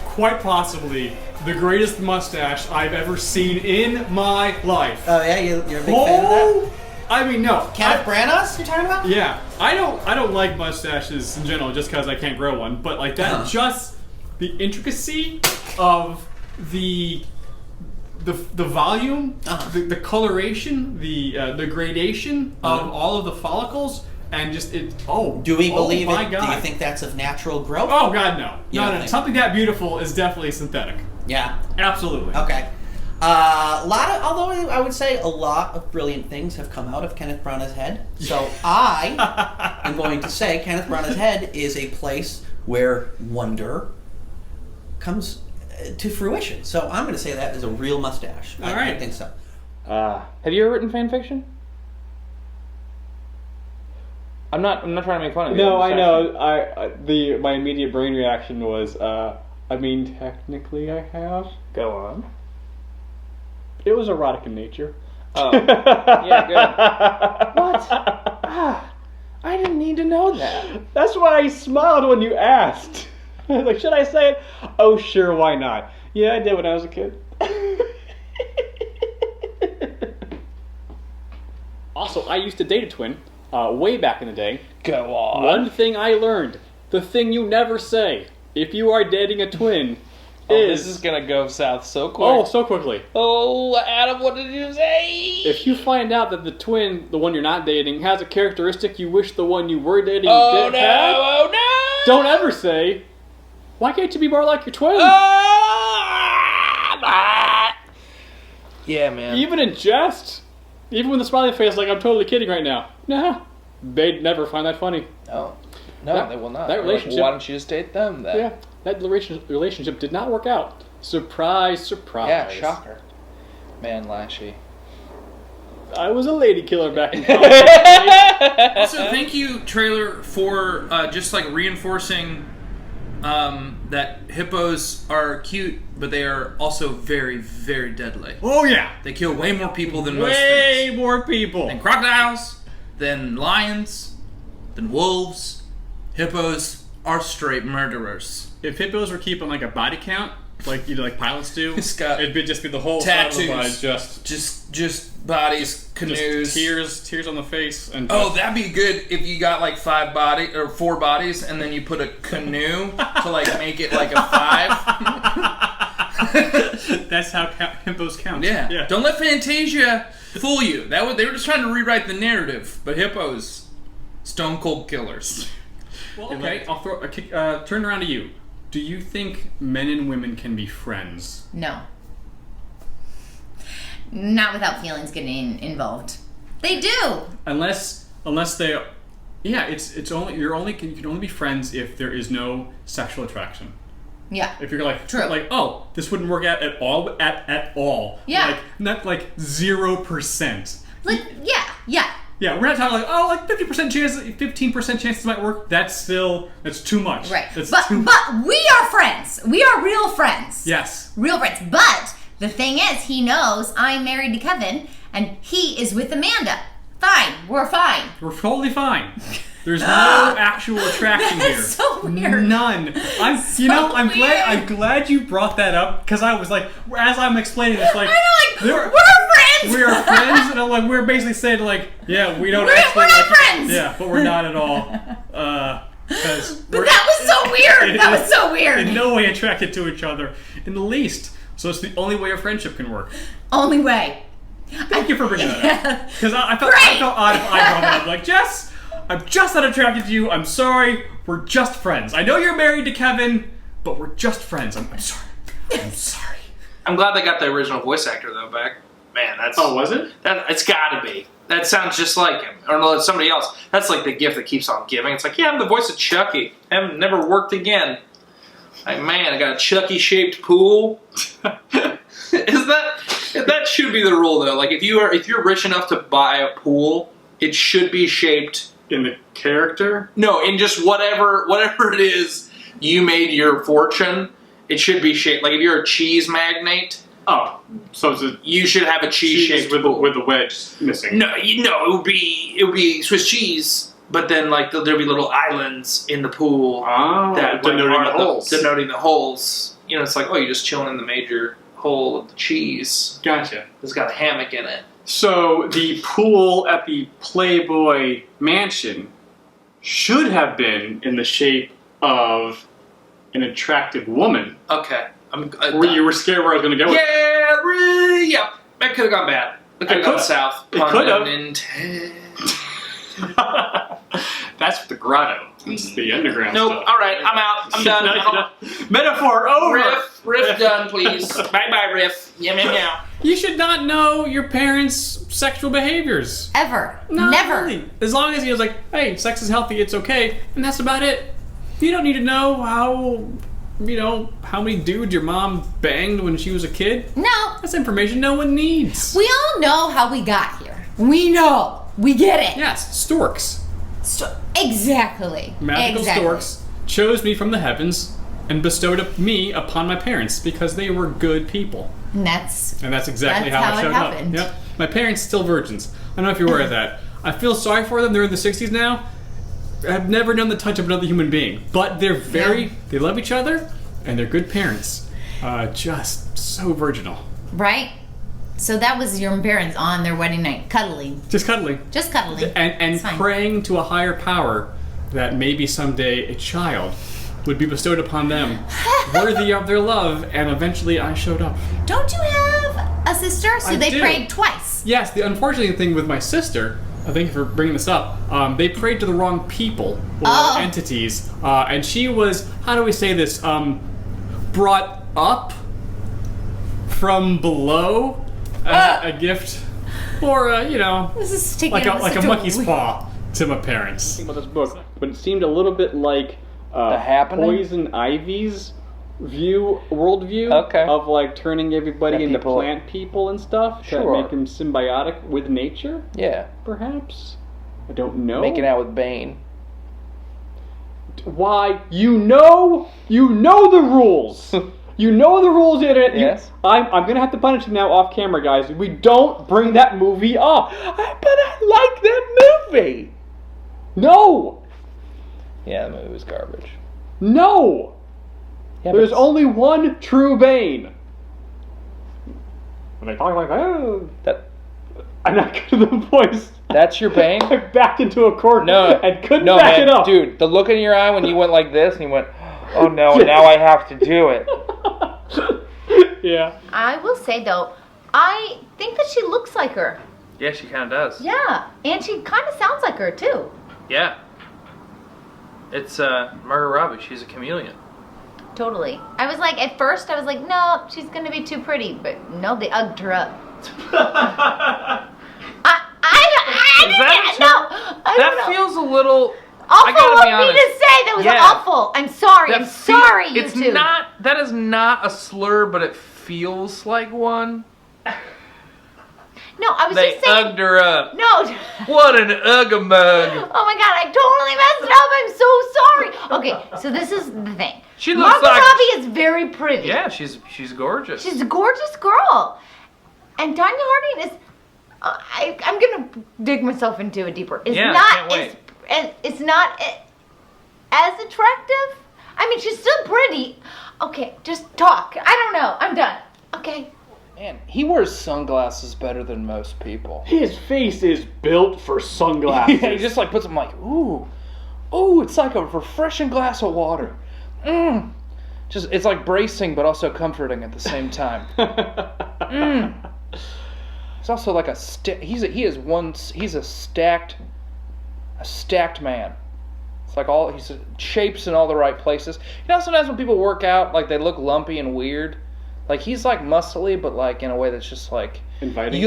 quite possibly the greatest mustache I've ever seen in my life. Oh yeah, you're a big fan of that? I mean, no. Kenneth Branagh's you're talking about? Yeah. I don't like mustaches in general just because I can't grow one. But like that, just the intricacy of the volume, the coloration, the gradation of all of the follicles, and just it. Oh, do we believe my it? God. Do you think that's of natural growth? Oh God, no. No. Something that beautiful is definitely synthetic. Yeah, absolutely. Okay. Although I would say a lot of brilliant things have come out of Kenneth Branagh's head. So I am going to say Kenneth Branagh's head is a place where wonder comes to fruition. So I'm going to say that is a real mustache. All right. I think so. Have you ever written fan fiction? I'm not trying to make fun of you. No, I know. My immediate brain reaction was, I mean, technically I have. Go on. It was erotic in nature. Oh. Yeah, good. What? I didn't need to know that. That's why I smiled when you asked. I was like, should I say it? Oh, sure, why not? Yeah, I did when I was a kid. Also, I used to date a twin way back in the day. Go on. One thing I learned, the thing you never say if you are dating a twin this is going to go south so quick. Oh, so quickly. Oh, Adam, what did you say? If you find out that the twin, the one you're not dating, has a characteristic you wish the one you were dating did have, oh no! Don't ever say, why can't you be more like your twin? Yeah, man. Even in jest. Even with the smiley face, like I'm totally kidding right now. Nah, they'd never find that funny. No, they will not. That relationship. Why don't you just date them then? Yeah, that relationship did not work out. Surprise, surprise. Yeah, shocker. Man, Lashy. I was a lady killer back in college. Also, thank you, trailer, for just like reinforcing that hippos are cute, but they are also very, very deadly. Oh yeah, they kill way more people than most things. Way more people than crocodiles, than lions, than wolves. Hippos are straight murderers. If hippos were keeping like a body count, like pilots do, it'd just be the whole tattoos, side of just bodies, canoes, just tears on the face, and that'd be good if you got like 4 bodies, and then you put a canoe to like make it like a 5. That's how hippos count. Yeah. Don't let Fantasia fool you. They were just trying to rewrite the narrative, but hippos, stone cold killers. Well, okay, I'll throw a kick. Turn around to you. Do you think men and women can be friends? No. Not without feelings getting involved. They do. Unless they, yeah, it's only you can only be friends if there is no sexual attraction. Yeah. If you're like, true. Like, oh, this wouldn't work out at all. At all. Yeah. Like not like 0%. Like yeah. Yeah, we're not talking like, oh, like 50% chance, 15% chance this might work. That's too much. Right. But we are friends. We are real friends. Yes. Real friends. But the thing is, he knows I'm married to Kevin, and he is with Amanda. Fine. We're fine. We're totally fine. There's no actual attraction here. That's so weird. None. I'm glad you brought that up, because I was like, as I'm explaining this, like, we're friends. We are friends, and I'm like, we're basically saying like, yeah, we don't we're actually not friends. Yeah, but we're not at all. But that was so weird. That was so weird. In no way attracted to each other in the least. So it's the only way a friendship can work. Only way. Thank you for bringing that up. Because I felt odd if I brought it up. Like, Jess, I'm just not attracted to you. I'm sorry. We're just friends. I know you're married to Kevin, but we're just friends. I'm sorry. I'm sorry. I'm glad they got the original voice actor though back. Man, that's... Oh, was it? It's gotta be. That sounds just like him. Or no, it's somebody else. That's like the gift that keeps on giving. It's like, yeah, I'm the voice of Chucky. I haven't never worked again. Like, man, I got a Chucky-shaped pool. That should be the rule, though. Like, if you're rich enough to buy a pool, it should be shaped... In the character? No, in just whatever it is you made your fortune, it should be shaped. Like, if you're a cheese magnate... Oh, so you should have a cheese-shaped pool. With the wedge missing. No, it would be Swiss cheese, but then like there'd be little islands in the pool that denoting the holes. Denoting the holes. You know, it's like, oh, you're just chilling in the major hole of the cheese. Gotcha. It's got a hammock in it. So the pool at the Playboy Mansion should have been in the shape of an attractive woman. Okay. You were scared where I was going to go with it. Yeah. That could have gone bad. It could have gone south. It could have. That's the grotto. It's the underground nope. stuff. All right. I'm out. I'm done. Metaphor over. Riff done, please. Bye, Riff. Yeah. You should not know your parents' sexual behaviors. Ever. No, Never. Really. As long as he was like, hey, sex is healthy, it's okay, and that's about it. You don't need to know how many dudes your mom banged when she was a kid. No. That's information no one needs. We all know how we got here. We know. We get it. Yes, storks. Exactly. Magical storks chose me from the heavens and bestowed me upon my parents because they were good people. And that's exactly how I showed up. Yep. My parents still virgins. I don't know if you're aware of that. I feel sorry for them. They're in the 60s now. I've never known the touch of another human being, but they're they love each other and they're good parents. Just so virginal. Right? So that was your parents on their wedding night, cuddling. Just cuddling. And praying to a higher power that maybe someday a child would be bestowed upon them, worthy of their love, and eventually I showed up. Don't you have a sister? So they prayed twice. Yes, the unfortunate thing with my sister, thank you for bringing this up, they prayed to the wrong people or entities, and she was, how do we say this, brought up from below. A gift, or this is taking like a monkey's paw to my parents. About this book, but it seemed a little bit like The Happening? Poison Ivy's worldview of like turning everybody into plant people and stuff to make them symbiotic with nature. Yeah, perhaps. I don't know. Making out with Bane. Why? You know the rules. You know the rules, internet. Yes. I'm gonna have to punish him now off camera, guys. We don't bring that movie up. But I like that movie. No. Yeah, the movie was garbage. No. Yeah, there's only one true Bane. When they talk like that, I'm not good at the voice. That's your Bane? I backed into a corner and couldn't back it up. Dude, the look in your eye when you went like this and you went, oh no, now I have to do it. Yeah. I will say though, I think that she looks like her. Yeah, she kind of does. Yeah, and she kind of sounds like her too. Yeah. It's Margot Robbie. She's a chameleon. Totally. I was like, at first I was like, no, she's gonna be too pretty, but no, they ugged her up. That feels a little awful of me to say. That was awful. I'm sorry. I'm sorry, you two. That is not a slur, but it feels like one. No, I was they just saying. Ugged her up. No. What an ugga-mug. Oh my god, I totally messed up. I'm so sorry. Okay, so this is the thing. She looks Margot Robbie is very pretty. Yeah, she's gorgeous. She's a gorgeous girl. And Tanya Harding is. I'm gonna dig myself into it deeper. It's it's not as attractive. I mean, she's still pretty. Okay, just talk. I don't know. I'm done. Okay. Man, he wears sunglasses better than most people. His face is built for sunglasses. Yeah, he just like puts them like, ooh, it's like a refreshing glass of water. Just it's like bracing but also comforting at the same time. It's also like he's a stacked man. It's like he's shapes in all the right places. You know, sometimes when people work out, like they look lumpy and weird. Like he's like muscly, but like in a way that's just like inviting.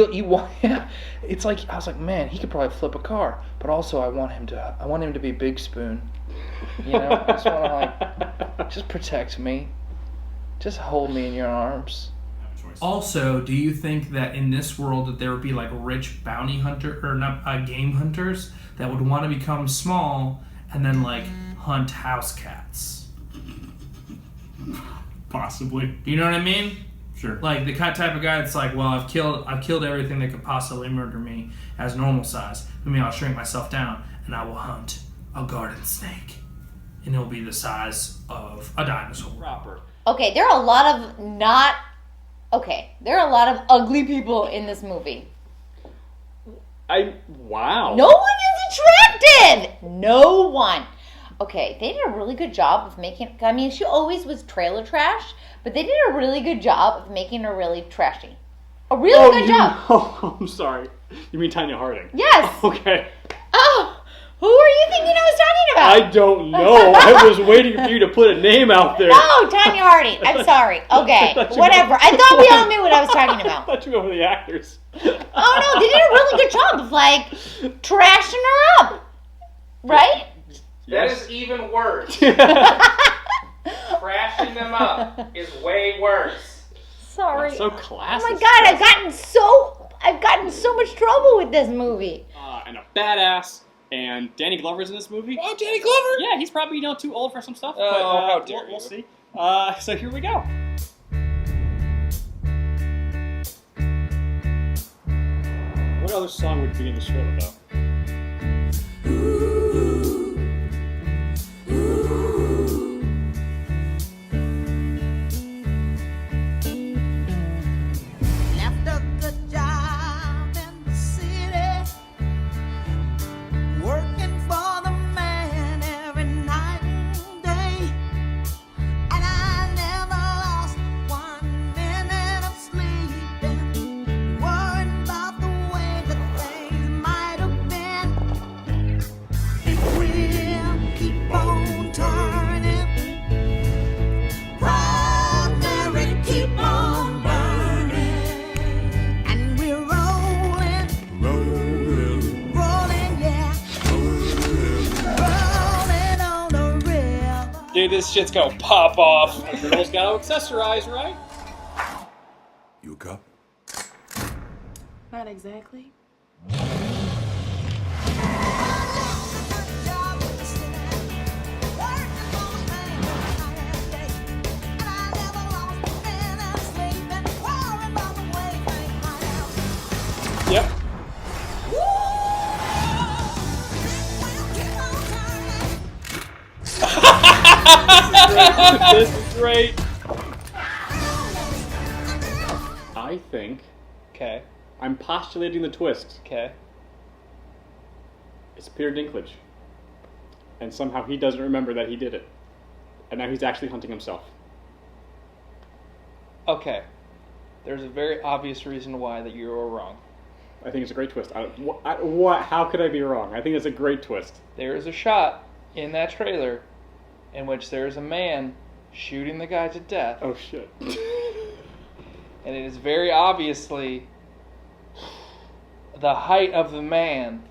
It's like I was like, man, he could probably flip a car, but also I want him to be Big Spoon. You know, I just want to like, just protect me, just hold me in your arms. Also, do you think that in this world that there would be like rich bounty hunter or not game hunters that would want to become small and then like hunt house cats? Possibly. Do you know what I mean? Sure. Like the type of guy that's like, well, I've killed everything that could possibly murder me as normal size. I mean, I'll shrink myself down and I will hunt a garden snake, and it'll be the size of a dinosaur. Proper. Okay, there are a lot of ugly people in this movie. Wow. No one is attractive! No one. Okay, they did a really good job of making... I mean, she always was trailer trash, but they did a really good job of making her really trashy. A really good job. Oh, I'm sorry. You mean Tanya Harding? Yes. Okay. Oh, who are you thinking I was talking about? I don't know. I was waiting for you to put a name out there. No, Tanya Harding. I'm sorry. Okay, whatever. I thought we all knew what I was talking about. I thought you were over the actors. Oh, no, they did a really good job of, like, trashing her up. Right? That is even worse. Crashing them up is way worse. Sorry. That's so classy. Oh my God, I've gotten so much trouble with this movie. And a badass. And Danny Glover's in this movie. Oh, Danny Glover? Yeah, he's probably too old for some stuff. How but dare we'll see. So here we go. What other song would begin the trailer though? Dude, this shit's gonna pop off. A girl's gotta accessorize, right? You a cop? Not exactly. Yep. This is great. I think. Okay. I'm postulating the twist. Okay. It's Peter Dinklage. And somehow he doesn't remember that he did it. And now he's actually hunting himself. Okay. There's a very obvious reason why that you were wrong. I think it's a great twist. How could I be wrong? I think it's a great twist. There is a shot in that trailer in which there is a man shooting the guy to death. Oh, shit. And it is very obviously the height of the man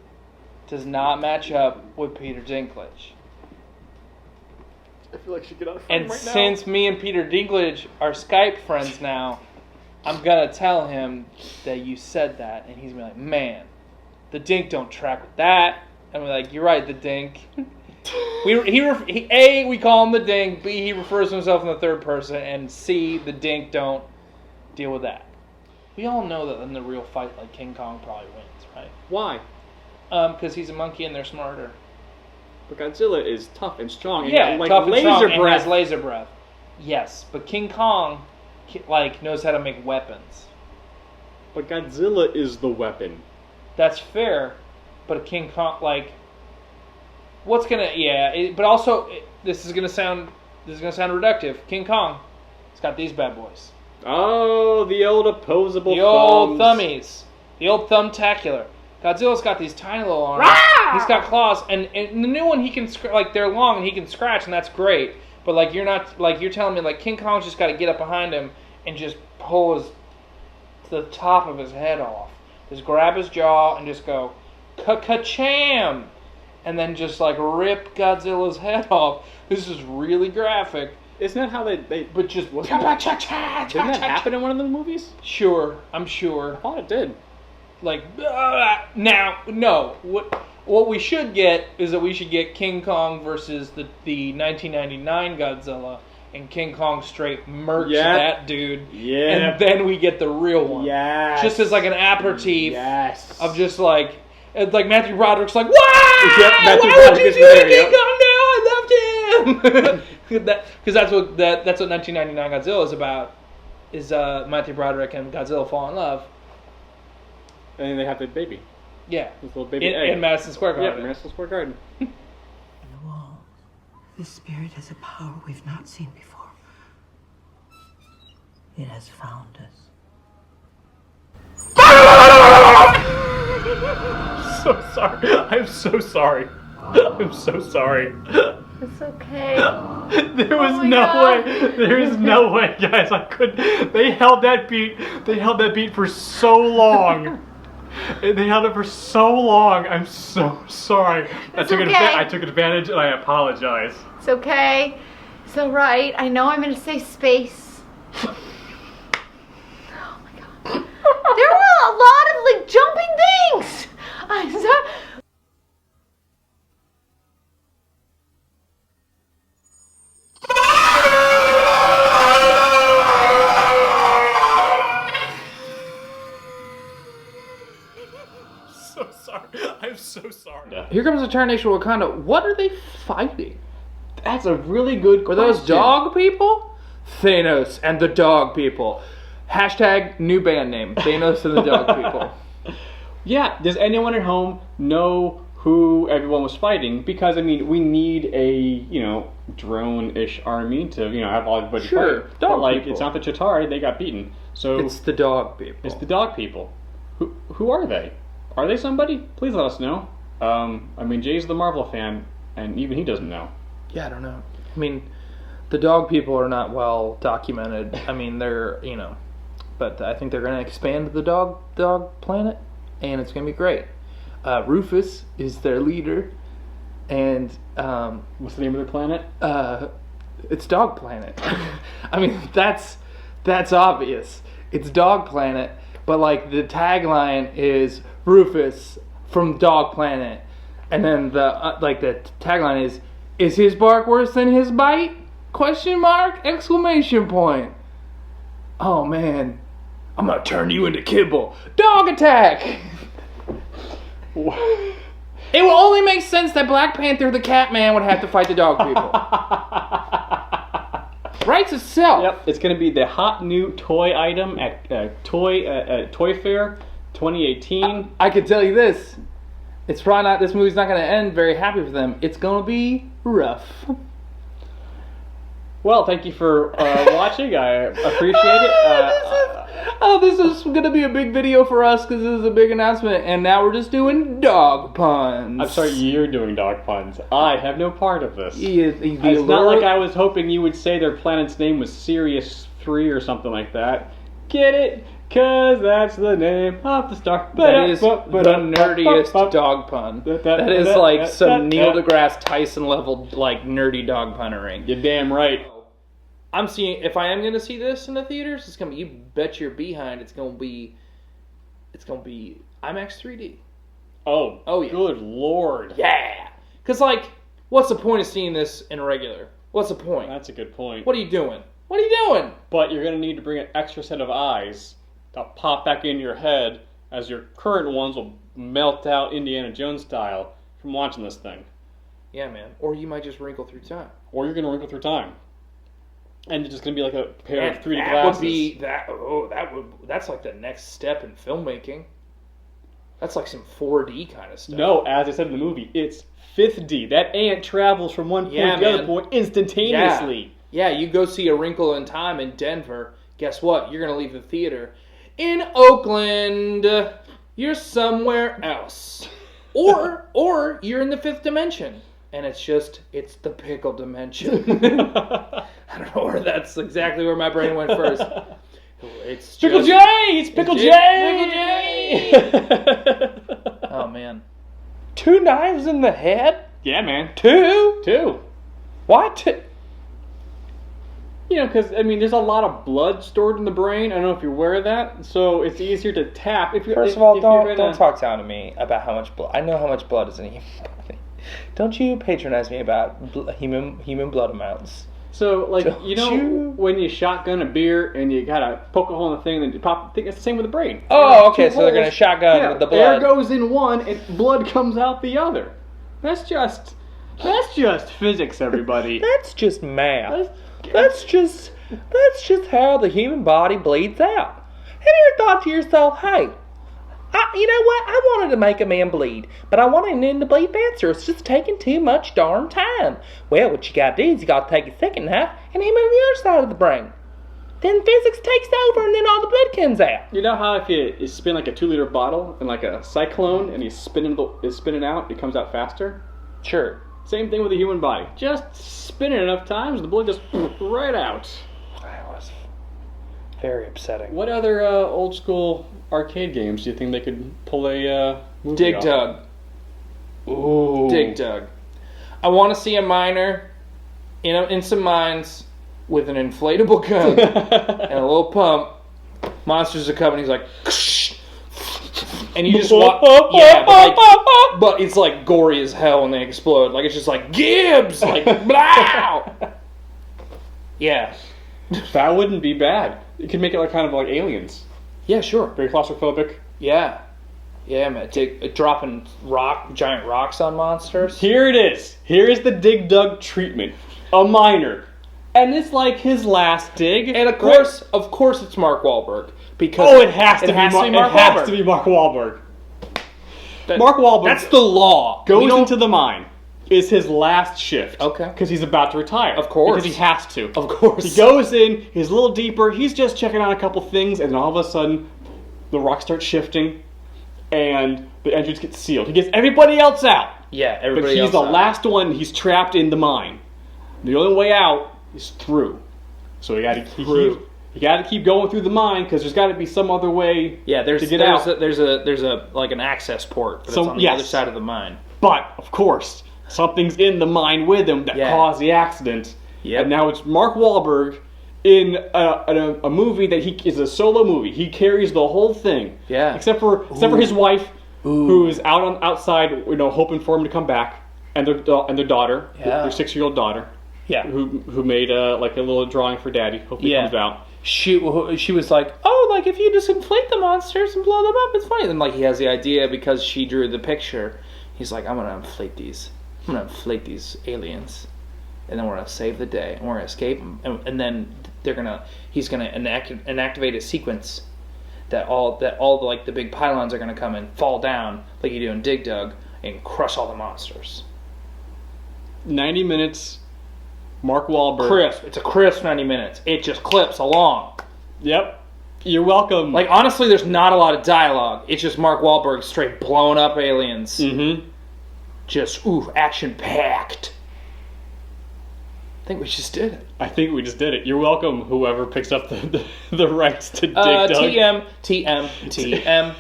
does not match up with Peter Dinklage. I feel like I should get out of frame And right now. since me and Peter Dinklage are Skype friends now, I'm going to tell him that you said that. And he's going to be like, man, the dink don't track with that. And we're like, you're right, the dink. A, we call him the dink. B, he refers to himself in the third person. And C, the dink don't deal with that. We all know that in the real fight, like King Kong probably wins, right? Why? Because he's a monkey and they're smarter. But Godzilla is tough and strong. And Yeah, like tough and laser strong breath. and has laser breath. Yes, but King Kong, like, knows how to make weapons. But Godzilla is the weapon. That's fair, but a King Kong, like, what's gonna? Yeah, but also this is gonna sound reductive. King Kong, it's got these bad boys. Oh, the old opposable The old thummies. The old thumbtacular. Godzilla's got these tiny little arms. Rah! He's got claws, and the new one he can like they're long and he can scratch, and that's great. But like you're telling me like King Kong's just got to get up behind him and just pull the top of his head off. Just grab his jaw and just go ka-cham, and then just like rip Godzilla's head off. This is really graphic. Isn't that how they But just didn't that happen in one of the movies? Sure, I'm sure. I thought it did. Like now, no. What we should get is that we should get King Kong versus the 1999 Godzilla, and King Kong straight murks that dude. Yeah. And then we get the real one. Yes. Just as like an aperitif. Yes. Of just like Matthew Broderick's like, why? Yep, Matthew Why would you Broderick do is that, there, King yep. Kong? No, I loved him. Because that's what 1999 Godzilla is about. Is Matthew Broderick and Godzilla fall in love. And then they have the baby. Yeah. This little baby egg. In Madison Square Garden. Yeah, Madison Square Garden. This spirit has a power we've not seen before. It has found us. So sorry. I'm so sorry. I'm so sorry. It's okay. There was no way. There is no way, guys. I couldn't. They held that beat. They held that beat for so long. They held it for so long. I'm so sorry. I took advantage, and I apologize. It's okay. It's all right. I know I'm in a safe space. Oh my god. There were a lot of like jumping things. I'm sorry. So sorry. I'm so sorry. Here comes the Nation Wakanda. What are they fighting? That's a really good question. Are those dog people? Thanos and the dog people. Hashtag new band name. Thanos and the dog people. Yeah, does anyone at home know who everyone was fighting? Because, I mean, we need a, drone-ish army to, have all everybody fight. But, people. It's not the Chitauri, they got beaten. So it's the dog people. It's the dog people. Who are they? Are they somebody? Please let us know. Jay's the Marvel fan, and even he doesn't know. Yeah, I don't know. I mean, the dog people are not well documented. I mean, they're, but I think they're going to expand the dog planet, and it's going to be great. Rufus is their leader, and what's the name of their planet? It's Dog Planet. I mean, that's obvious. It's Dog Planet, but like the tagline is Rufus from Dog Planet, and then the tagline is his bark worse than his bite? ? Exclamation point. Oh man, I'm gonna turn you into kibble. Dog attack. It will only make sense that Black Panther the Catman would have to fight the dog people. Writes itself. Yep, it's going to be the hot new toy item at Toy Fair 2018. I can tell you this. It's probably not. This movie's not going to end very happy for them. It's going to be rough. Well, thank you for watching. I appreciate it. This is going to be a big video for us because this is a big announcement, and now we're just doing dog puns. I'm sorry, you're doing dog puns. I have no part of this. It's not like I was hoping you would say their planet's name was Sirius 3 or something like that. Get it? Cause that's the name of the star. That is the nerdiest dog pun. That is like some Neil deGrasse Tyson level like nerdy dog punnery. You're damn right. I'm seeing, if I am going to see this in the theaters, it's going to be, you bet your behind, it's going to be IMAX 3D. Oh yeah. Good Lord. Yeah. Because, like, what's the point of seeing this in regular? What's the point? That's a good point. What are you doing? But you're going to need to bring an extra set of eyes to pop back in your head as your current ones will melt out Indiana Jones style from watching this thing. Yeah, man. Or you might just wrinkle through time. Or you're going to wrinkle through time. And it's just going to be like a pair of 3D glasses. That's like the next step in filmmaking. That's like some 4D kind of stuff. No, as I said in the movie, it's 5th D. That ant travels from one point to the other point instantaneously. Yeah, you go see A Wrinkle in Time in Denver. Guess what? You're going to leave the theater. In Oakland, you're somewhere else. Or you're in the 5th dimension. And it's the pickle dimension. I don't know where that's exactly where my brain went first. It's Pickle J! It's Pickle J! Oh, man. 2 knives in the head? Yeah, man. 2? Why 2? Because, there's a lot of blood stored in the brain. I don't know if you're aware of that. So it's easier to tap. First of all, don't talk down to me about how much blood. I know how much blood is in a human body. Don't you patronize me about human blood amounts. So, when you shotgun a beer and you gotta poke a hole in the thing and then you pop the thing, it's the same with the brain. Oh, okay, so they're gonna shotgun with the blood. Air goes in one and blood comes out the other. That's just physics, everybody. That's just math. That's just how the human body bleeds out. Have you ever thought to yourself, hey, You know what? I wanted to make a man bleed, but I wanted him to bleed faster. It's just taking too much darn time. Well, what you gotta do is you gotta take a second knife and hit him on the other side of the brain. Then physics takes over and then all the blood comes out. You know how if you spin like a 2-liter bottle in like a cyclone and you spinning out, it comes out faster? Sure. Same thing with the human body. Just spin it enough times, the blood goes right out. That was very upsetting. What other old school arcade games do you think they could pull a movie Dig off? Dug. Ooh. Dig Dug. I want to see a miner in some mines with an inflatable gun and a little pump. Monsters are coming. He's like, and you just walk. Yeah, but it's like gory as hell when they explode. Like it's just like Gibbs, like blah. Yeah, that wouldn't be bad. You could make it like kind of like Aliens. Yeah, sure. Very claustrophobic. Yeah, man. Dropping giant rocks on monsters. Here it is. Here is the Dig Dug treatment. A miner. And it's like his last dig. And of course it's Mark Wahlberg. Because it has to be Mark Wahlberg. Mark Wahlberg. That's the law. Goes into the mine. Is his last shift. Okay. Because he's about to retire. Of course. Because he has to. Of course. He goes in, he's a little deeper, he's just checking out a couple things, and then all of a sudden, the rock starts shifting, and the entrance gets sealed. He gets everybody else out. Yeah, everybody else. But he's the last one, he's trapped in the mine. The only way out is through. So you gotta keep going through the mine, because there's gotta be some other way to get out. There's a like an access port, but it's on the other side of the mine. But, of course, something's in the mine with him that caused the accident. Yep. And now it's Mark Wahlberg in a movie that is a solo movie. He carries the whole thing. Yeah. Except for his wife, who's outside, hoping for him to come back, and their daughter, their 6-year-old daughter. Yeah. Who made like a little drawing for Daddy. Hope he comes out. She was like, like if you just inflate the monsters and blow them up, it's funny. And like he has the idea because she drew the picture. He's like, I'm gonna inflate these aliens, and then we're gonna save the day, and we're gonna escape them, and then he's gonna inactivate a sequence that all like the big pylons are gonna come and fall down like you do in Dig Dug and crush all the monsters. 90 minutes. Mark Wahlberg. Crisp. It's a crisp 90 minutes. It just clips along. Yep. You're welcome. Like, honestly, there's not a lot of dialogue. It's just Mark Wahlberg straight blowing up aliens. Mm-hmm. Just, action-packed. I think we just did it. You're welcome, whoever picks up the rights to Dig Dug. TM.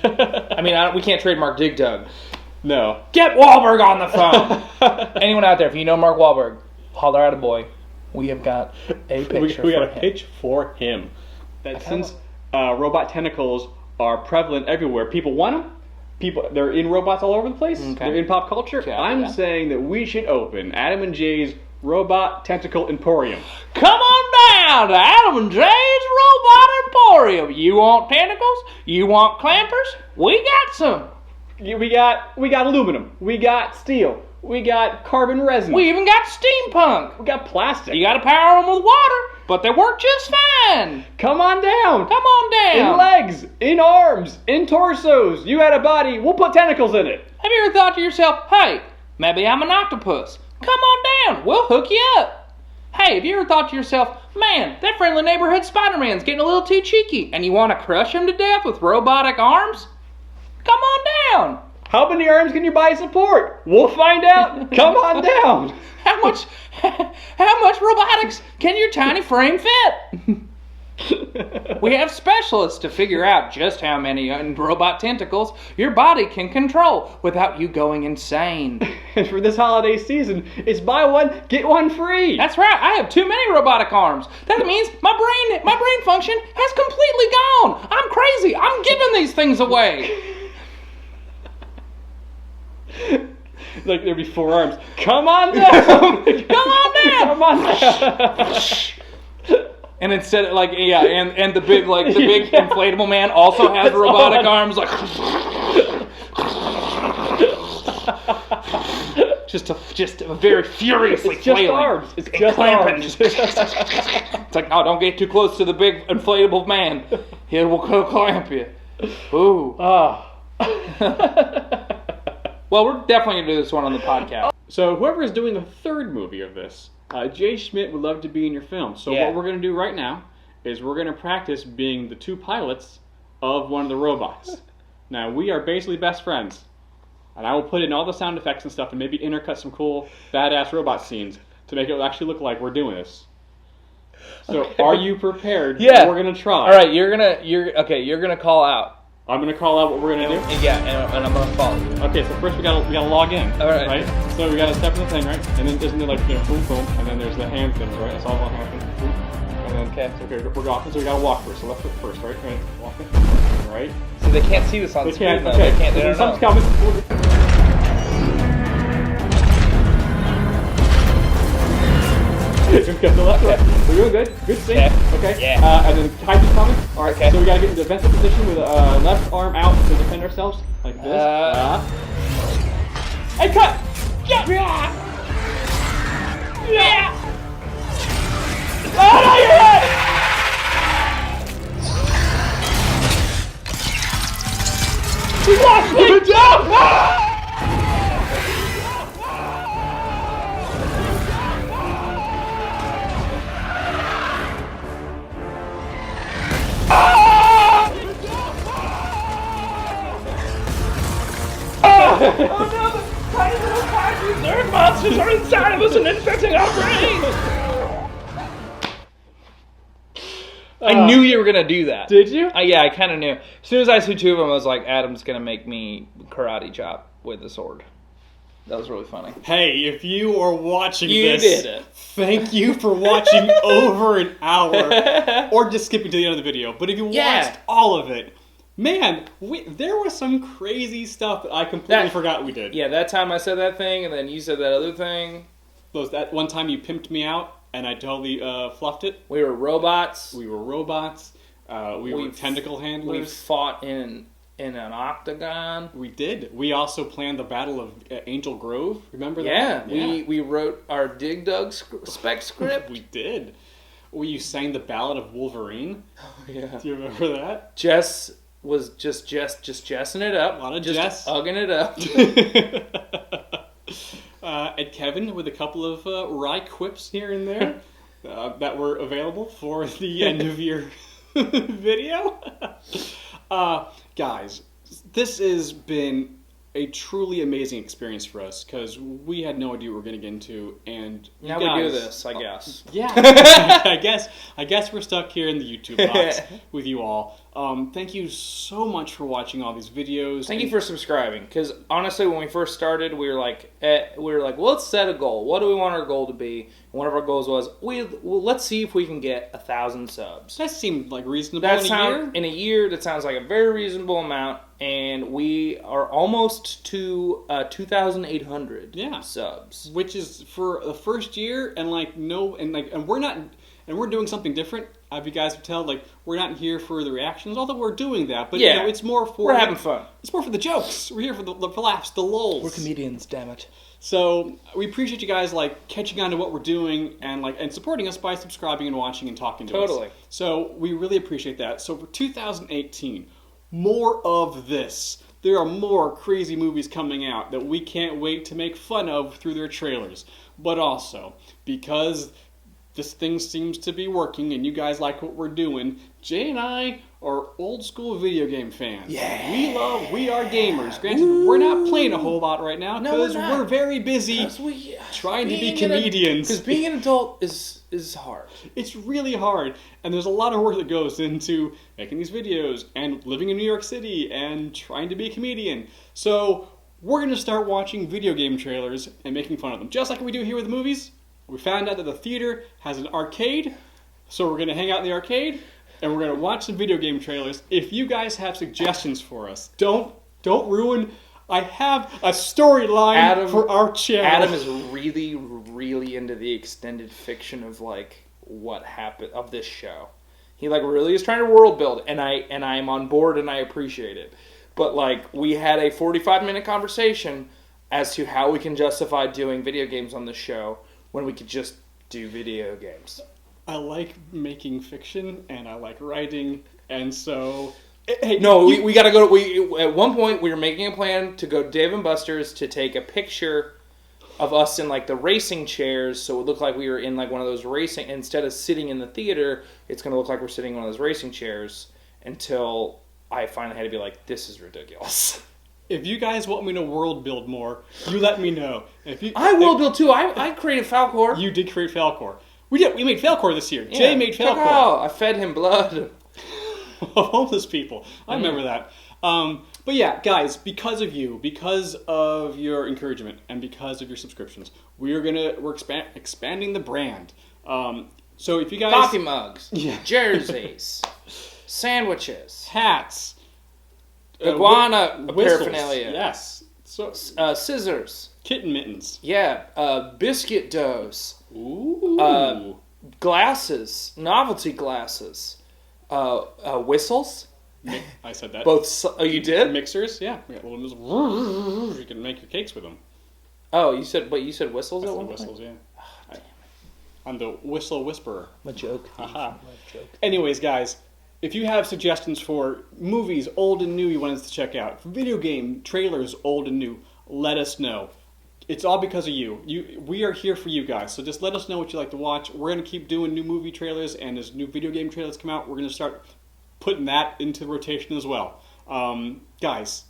I mean, we can't trademark Dig Dug. No. Get Wahlberg on the phone! Anyone out there, if you know Mark Wahlberg, holler at a boy. We have got a picture we got a pitch for him. That since robot tentacles are prevalent everywhere, people want them. They're in robots all over the place. Okay. They're in pop culture. Okay, I'm saying that we should open Adam and Jay's Robot Tentacle Emporium. Come on down to Adam and Jay's Robot Emporium. You want tentacles? You want clampers? We got some. We got aluminum. We got steel. We got carbon resin. We even got steampunk. We got plastic. You gotta power them with water, but they work just fine. Come on down. Come on down. In legs, in arms, in torsos. You had a body, we'll put tentacles in it. Have you ever thought to yourself, hey, maybe I'm an octopus. Come on down, we'll hook you up. Hey, have you ever thought to yourself, man, that friendly neighborhood Spider-Man's getting a little too cheeky, and you want to crush him to death with robotic arms? Come on down. How many arms can your body support? We'll find out. Come on down. How much robotics can your tiny frame fit? We have specialists to figure out just how many robot tentacles your body can control without you going insane. And for this holiday season, it's buy one, get one free. That's right. I have too many robotic arms. That means my brain function has completely gone. I'm crazy. I'm giving these things away. Like there'd be 4 arms. Come on down. Come on down. Come on down. And instead of and the big inflatable man also has robotic arms like just a very furiously it's just flailing. Arms. It's just clamping. Arms. It's like, no, don't get too close to the big inflatable man. He will clamp you. Ooh. Well, we're definitely going to do this one on the podcast. So whoever is doing the third movie of this, Jay Schmidt would love to be in your film. So what we're going to do right now is we're going to practice being the two pilots of one of the robots. Now, we are basically best friends. And I will put in all the sound effects and stuff and maybe intercut some cool, badass robot scenes to make it actually look like we're doing this. So, are you prepared? Yeah. We're going to try. All right, you're gonna call out. I'm going to call out what we're going to do? Yeah, and I'm going to follow you. Okay, so first we gotta log in. All right. Right? So we gotta step in the thing, right? And then isn't there like, boom, boom, and then there's the hand things, right? It's all about hand things. Boom. And then, okay, we're walking, so we gotta walk first. So left foot first, right? Right, walking. Right? So they can't see this on screen, though. Okay. They can't, they don't know. Something's coming. Go to the left. Okay. We're doing good. Good sync. Okay. Yeah. And then Kaiju's coming. All right. Okay. So we gotta get into defensive position with left arm out to defend ourselves, like this. Hey, cut! Yeah! Yeah! Oh, no, you're right! We lost me! Good job! Oh no, the tiny little kaiju nerd monsters are inside of us and infecting our brains! I knew you were going to do that. Did you? Yeah, I kind of knew. As soon as I saw two of them, I was like, Adam's going to make me karate chop with a sword. That was really funny. Hey, if you are watching you this, did it. Thank you for watching over an hour, or just skipping to the end of the video. But if you watched all of it, man, there was some crazy stuff that I completely forgot we did. Yeah, that time I said that thing, and then you said that other thing. That one time you pimped me out, and I totally fluffed it. We were robots. We were tentacle handlers. We fought in an octagon. We did. We also planned the Battle of Angel Grove. Remember that? Yeah. We wrote our Dig Dug spec script. We did. You sang the Ballad of Wolverine. Oh, yeah. Do you remember that? Jess was just jessing it up. A lot of just Jess. Hugging it up. And Kevin with a couple of wry quips here and there that were available for the end of your video. Guys, this has been a truly amazing experience for us because we had no idea what we were going to get into, and now we do this, I guess. Yeah, I guess we're stuck here in the YouTube box with you all. Thank you so much for watching all these videos. Thank you for subscribing, because honestly, when we first started, we were like, well, let's set a goal. What do we want our goal to be? And one of our goals was, let's see if we can get 1,000 subs. That seemed like reasonable in a year. In a year, that sounds like a very reasonable amount. And we are almost to 2,800 subs, which is for the first year. And we're doing something different. If you guys would tell, we're not here for the reactions, although we're doing that. But it's more for we're having fun. It's more for the jokes. We're here for the laughs, the lulz. We're comedians, damn it. So we appreciate you guys catching on to what we're doing and supporting us by subscribing and watching and talking to us. Totally. So we really appreciate that. So for 2018. More of this. There are more crazy movies coming out that we can't wait to make fun of through their trailers. But also, because this thing seems to be working and you guys like what we're doing, Jay and I are old school video game fans. Yeah. We are gamers. Granted, we're not playing a whole lot right now because we're very busy trying to be comedians. Because being an adult is hard. It's really hard. And there's a lot of work that goes into making these videos and living in New York City and trying to be a comedian. So we're going to start watching video game trailers and making fun of them. Just like we do here with the movies. We found out that the theater has an arcade. So we're going to hang out in the arcade. And we're going to watch some video game trailers. If you guys have suggestions for us, don't ruin. I have a storyline for our channel. Adam is really, really into the extended fiction of what happened of this show. He really is trying to world build, and I'm on board and I appreciate it. But we had a 45-minute conversation as to how we can justify doing video games on this show when we could just do video games. I like making fiction and I like writing, and so Hey, no, we got to go. At one point we were making a plan to go to Dave & Buster's to take a picture of us in like the racing chairs, so it would look like we were in like one of those racing. Instead of sitting in the theater, it's going to look like we're sitting in one of those racing chairs. Until I finally had to be like, this is ridiculous. If you guys want me to world build more, you let me know. I world build too. I created Falcor. You did create Falcor. We made Falcor this year. Yeah. Jay made Falcor. Oh, I fed him blood. Of homeless people. I remember that. But yeah, guys, because of you, because of your encouragement, and because of your subscriptions, we're expanding the brand. So if you guys... Coffee mugs. Yeah. Jerseys. Sandwiches. Hats. Iguana paraphernalia. Yes. So, scissors. Kitten mittens. Yeah. Biscuit doughs. Ooh. Glasses. Novelty glasses. Whistles. I said that. Both. Oh, you did? Mixers. Yeah. We got little. You can make your cakes with them. Oh, you said whistles at one point? Whistles, yeah. I'm the whistle whisperer. My joke. Haha. Anyways, guys, if you have suggestions for movies, old and new, you want us to check out, video game trailers, old and new, let us know. It's all because of you. We are here for you guys, so just let us know what you like to watch. We're going to keep doing new movie trailers, and as new video game trailers come out, we're going to start putting that into rotation as well. Guys,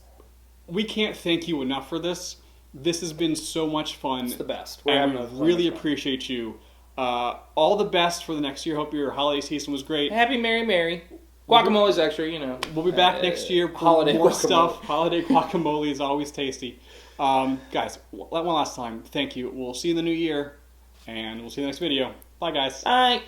we can't thank you enough for this. This has been so much fun. It's the best. I really appreciate you. All the best for the next year. Hope your holiday season was great. Happy Merry. Guacamole's extra, you know. We'll be back next year for more stuff. Holiday guacamole is always tasty. Guys, one last time, thank you. We'll see you in the new year, and we'll see you in the next video. Bye, guys. Bye.